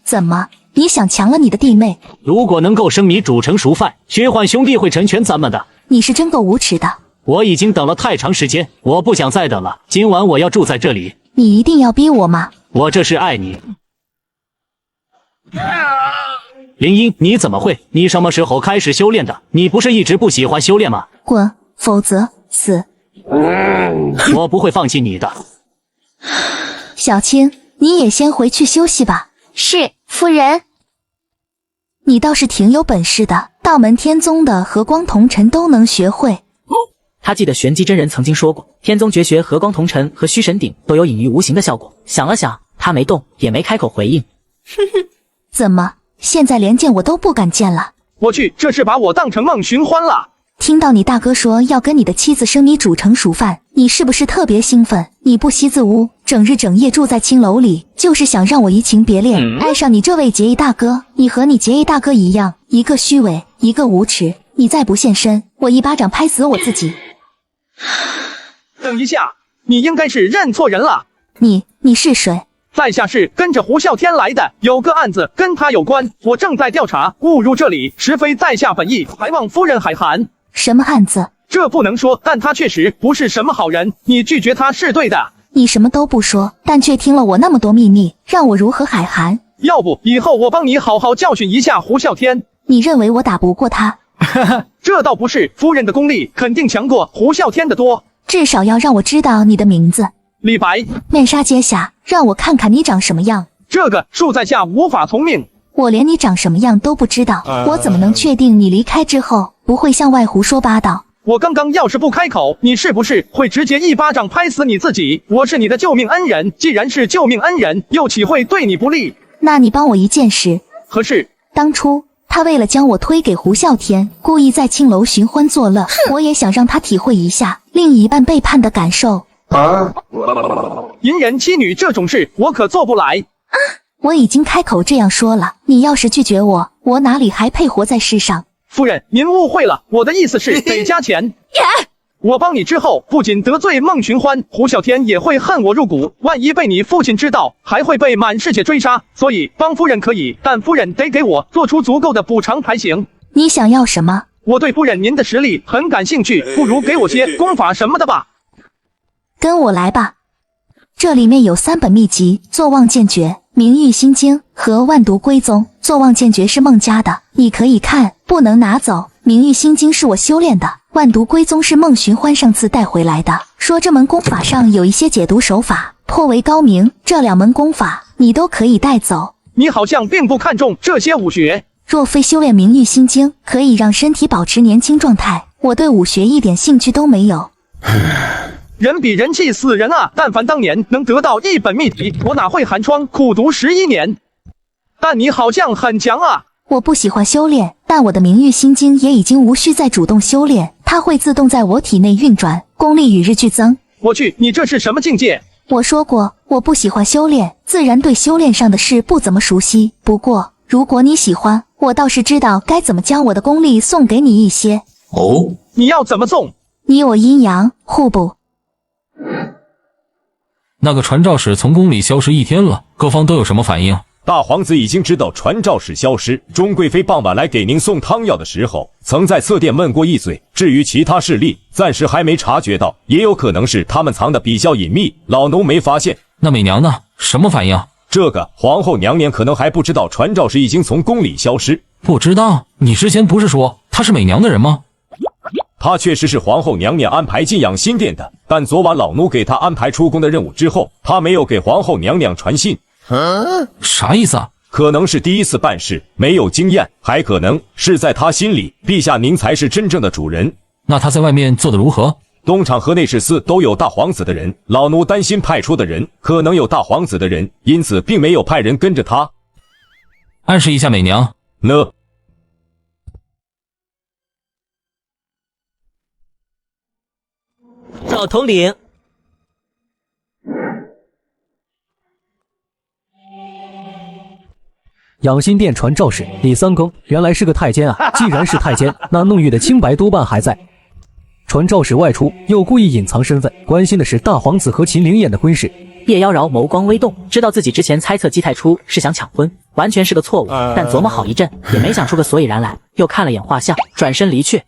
怎么，你想强了你的弟妹？如果能够生米煮成熟饭，薛焕兄弟会成全咱们的。你是真够无耻的！我已经等了太长时间，我不想再等了。今晚我要住在这里。你一定要逼我吗？我这是爱你。林英，你怎么会？你什么时候开始修炼的？你不是一直不喜欢修炼吗？滚，否则死！我不会放弃你的。小青，你也先回去休息吧。是，夫人。你倒是挺有本事的，道门天宗的和光同尘都能学会。他记得玄机真人曾经说过，天宗绝学和光同尘和虚神鼎都有隐于无形的效果。想了想，他没动，也没开口回应。怎么，现在连见我都不敢见了？我去，这是把我当成孟寻欢了。听到你大哥说要跟你的妻子生米煮成熟饭，你是不是特别兴奋？你不惜自污，整日整夜住在青楼里，就是想让我移情别恋，爱上你这位结义大哥。你和你结义大哥一样，一个虚伪，一个无耻。你再不现身，我一巴掌拍死我自己。等一下，你应该是认错人了。你是谁？在下是跟着胡啸天来的，有个案子跟他有关，我正在调查，误入这里实非在下本意，还望夫人海涵。什么案子？这不能说，但他确实不是什么好人，你拒绝他是对的。你什么都不说，但却听了我那么多秘密，让我如何海涵？要不以后我帮你好好教训一下胡啸天。你认为我打不过他？这倒不是，夫人的功力肯定强过胡啸天的多。至少要让我知道你的名字。李白。面纱揭下，让我看看你长什么样。这个恕在下无法从命。我连你长什么样都不知道，我怎么能确定你离开之后不会向外胡说八道？我刚刚要是不开口，你是不是会直接一巴掌拍死你自己？我是你的救命恩人，既然是救命恩人，又岂会对你不利？那你帮我一件事。何事？当初他为了将我推给胡啸天，故意在青楼寻欢作乐，我也想让他体会一下另一半背叛的感受。淫人妻女这种事，我可做不来。我已经开口这样说了，你要是拒绝我，我哪里还配活在世上？夫人，您误会了，我的意思是得加钱。我帮你之后，不仅得罪孟寻欢，胡啸天也会恨我入骨。万一被你父亲知道，还会被满世界追杀。所以帮夫人可以，但夫人得给我做出足够的补偿才行。你想要什么？我对夫人您的实力很感兴趣，不如给我些功法什么的吧。跟我来吧。这里面有3本秘籍：坐忘剑诀、明玉心经和万毒归宗。坐忘剑诀是孟家的，你可以看，不能拿走。明玉心经是我修炼的，万毒归宗是孟寻欢上次带回来的，说这门功法上有一些解毒手法，颇为高明。这2门功法你都可以带走。你好像并不看重这些武学。若非修炼明玉心经可以让身体保持年轻状态，我对武学一点兴趣都没有。人比人气死人啊！但凡当年能得到1本秘籍，我哪会寒窗苦读11年？但你好像很强啊！我不喜欢修炼，但我的明玉心经也已经无需再主动修炼，它会自动在我体内运转，功力与日俱增。我去，你这是什么境界？我说过，我不喜欢修炼，自然对修炼上的事不怎么熟悉。不过，如果你喜欢，我倒是知道该怎么将我的功力送给你一些。哦，你要怎么送？你我阴阳互补。那个传召使从宫里消失1天了，各方都有什么反应？大皇子已经知道传召使消失。钟贵妃傍晚来给您送汤药的时候，曾在侧殿问过一嘴。至于其他势力，暂时还没察觉到，也有可能是他们藏得比较隐秘，老奴没发现。那美娘呢？什么反应？这个皇后娘娘可能还不知道传召使已经从宫里消失。不知道？你之前不是说她是美娘的人吗？她确实是皇后娘娘安排进养心殿的，但昨晚老奴给她安排出宫的任务之后，她没有给皇后娘娘传信。啥意思啊？可能是第一次办事，没有经验，还可能是在她心里，陛下您才是真正的主人。那她在外面做得如何？东厂和内侍司都有大皇子的人，老奴担心派出的人可能有大皇子的人，因此并没有派人跟着他。暗示一下美娘。赵统领，养心殿传召使李三更原来是个太监啊！既然是太监，那弄玉的清白多半还在。传召使外出，又故意隐藏身份，关心的是大皇子和秦灵燕的婚事。叶妖娆眸光微动，知道自己之前猜测姬太初是想抢婚，完全是个错误。但琢磨好一阵，也没想出个所以然来，又看了眼画像，转身离去。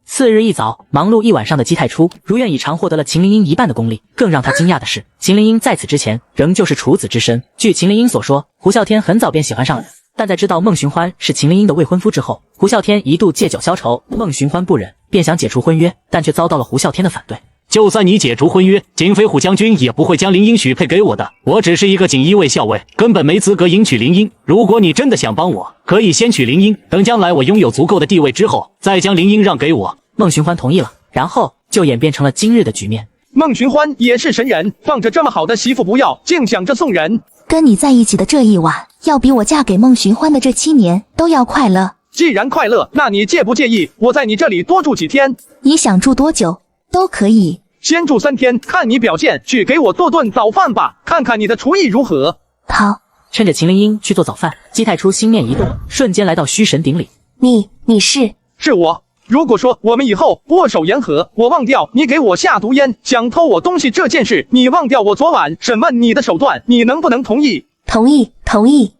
次日一早，忙碌一晚上的姬太初如愿以偿获得了秦灵英一半的功力。更让他惊讶的是，秦灵英在此之前仍旧是处子之身。据秦灵英所说，胡啸天很早便喜欢上人，但在知道孟寻欢是秦灵英的未婚夫之后，胡啸天一度借酒消愁。孟寻欢不忍，便想解除婚约，但却遭到了胡啸天的反对。就算你解除婚约，景飞虎将军也不会将林英许配给我的。我只是一个锦衣卫校尉，根本没资格迎娶林英。如果你真的想帮我，可以先娶林英，等将来我拥有足够的地位之后，再将林英让给我。孟寻欢同意了，然后就演变成了今日的局面。孟寻欢也是神人，放着这么好的媳妇不要，竟想着送人。跟你在一起的这一晚，要比我嫁给孟寻欢的这7年都要快乐。既然快乐，那你介不介意我在你这里多住几天？你想住多久都可以。先住3天，看你表现，去给我做顿早饭吧，看看你的厨艺如何。好。趁着秦灵英去做早饭，姬太初心念一动，瞬间来到虚神鼎里。你是我。如果说我们以后握手言和，我忘掉你给我下毒烟，想偷我东西这件事，你忘掉我昨晚审问你的手段，你能不能同意？同意，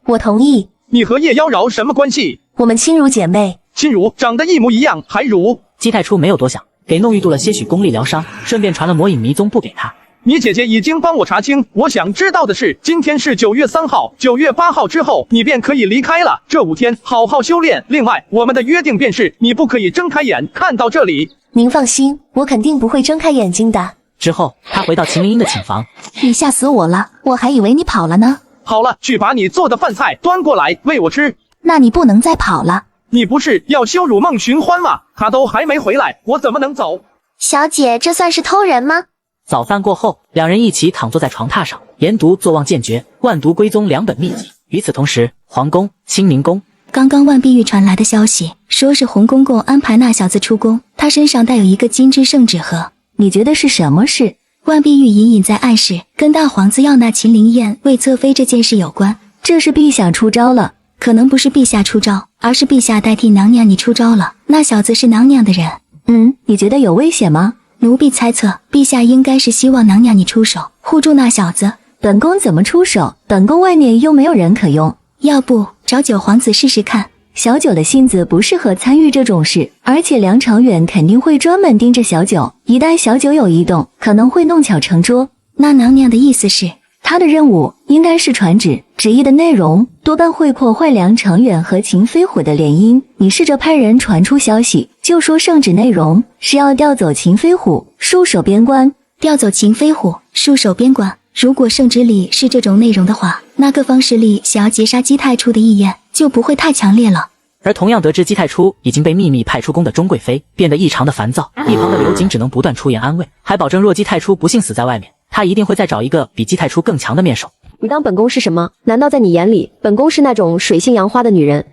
我同意。你和叶妖娆什么关系？我们亲如姐妹。亲如，长得一模一样，还如。姬太初没有多想，给弄玉度了些许功力疗伤，顺便传了魔影迷踪不给他。你姐姐已经帮我查清，我想知道的是，今天是9月3号，9月8号之后你便可以离开了。这5天好好修炼。另外，我们的约定便是你不可以睁开眼看到这里。您放心，我肯定不会睁开眼睛的。之后，他回到秦灵英的寝房。你吓死我了，我还以为你跑了呢。好了，去把你做的饭菜端过来喂我吃。那你不能再跑了。你不是要羞辱孟寻欢吗？他都还没回来，我怎么能走？小姐，这算是偷人吗？早饭过后，两人一起躺坐在床榻上，研读《坐忘剑诀》《万毒归宗》2本秘籍。与此同时，皇宫、清明宫，刚刚万碧玉传来的消息，说是洪公公安排那小子出宫，他身上带有一个金之圣旨盒。你觉得是什么事？万碧玉隐隐在暗示，跟大皇子要那秦灵燕为侧妃这件事有关。这是陛下出招了，可能不是陛下出招，而是陛下代替娘娘你出招了。那小子是娘娘的人。你觉得有危险吗？奴婢猜测，陛下应该是希望娘娘你出手护住那小子。本宫怎么出手？本宫外面又没有人可用。要不找九皇子试试看？小九的性子不适合参与这种事，而且梁长远肯定会专门盯着小九，一旦小九有异动，可能会弄巧成拙。那娘娘的意思是，她的任务应该是传旨，旨意的内容多半会破坏梁长远和秦飞虎的联姻。你试着派人传出消息，就说圣旨内容是要调走秦飞虎，戍守边关。调走秦飞虎，戍守边关。如果圣旨里是这种内容的话，那各方势力想要截杀姬太初的意愿就不会太强烈了。而同样得知姬太初已经被秘密派出宫的钟贵妃变得异常的烦躁，一旁的刘瑾只能不断出言安慰，还保证若姬太初不幸死在外面，他一定会再找一个比姬太初更强的面首。你当本宫是什么？难道在你眼里，本宫是那种水性杨花的女人？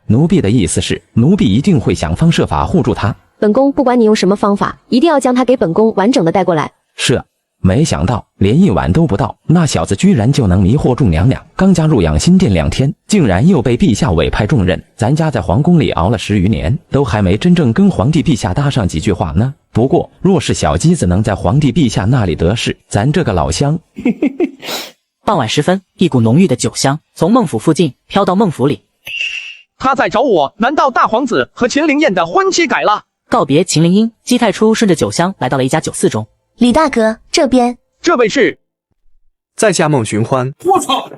奴婢的意思是，奴婢一定会想方设法护住他。本宫不管你用什么方法，一定要将他给本宫完整的带过来。是啊，没想到连一晚都不到，那小子居然就能迷惑住娘娘。刚加入养心殿2天，竟然又被陛下委派重任。咱家在皇宫里熬了10余年，都还没真正跟皇帝陛下搭上几句话呢。不过，若是小鸡子能在皇帝陛下那里得势，咱这个老乡……傍晚时分，一股浓郁的酒香从孟府附近飘到孟府里。他在找我，难道大皇子和秦灵燕的婚期改了？告别秦灵英，姬太初顺着酒香来到了一家酒肆中。李大哥，这边。这位是在下孟寻欢。我操！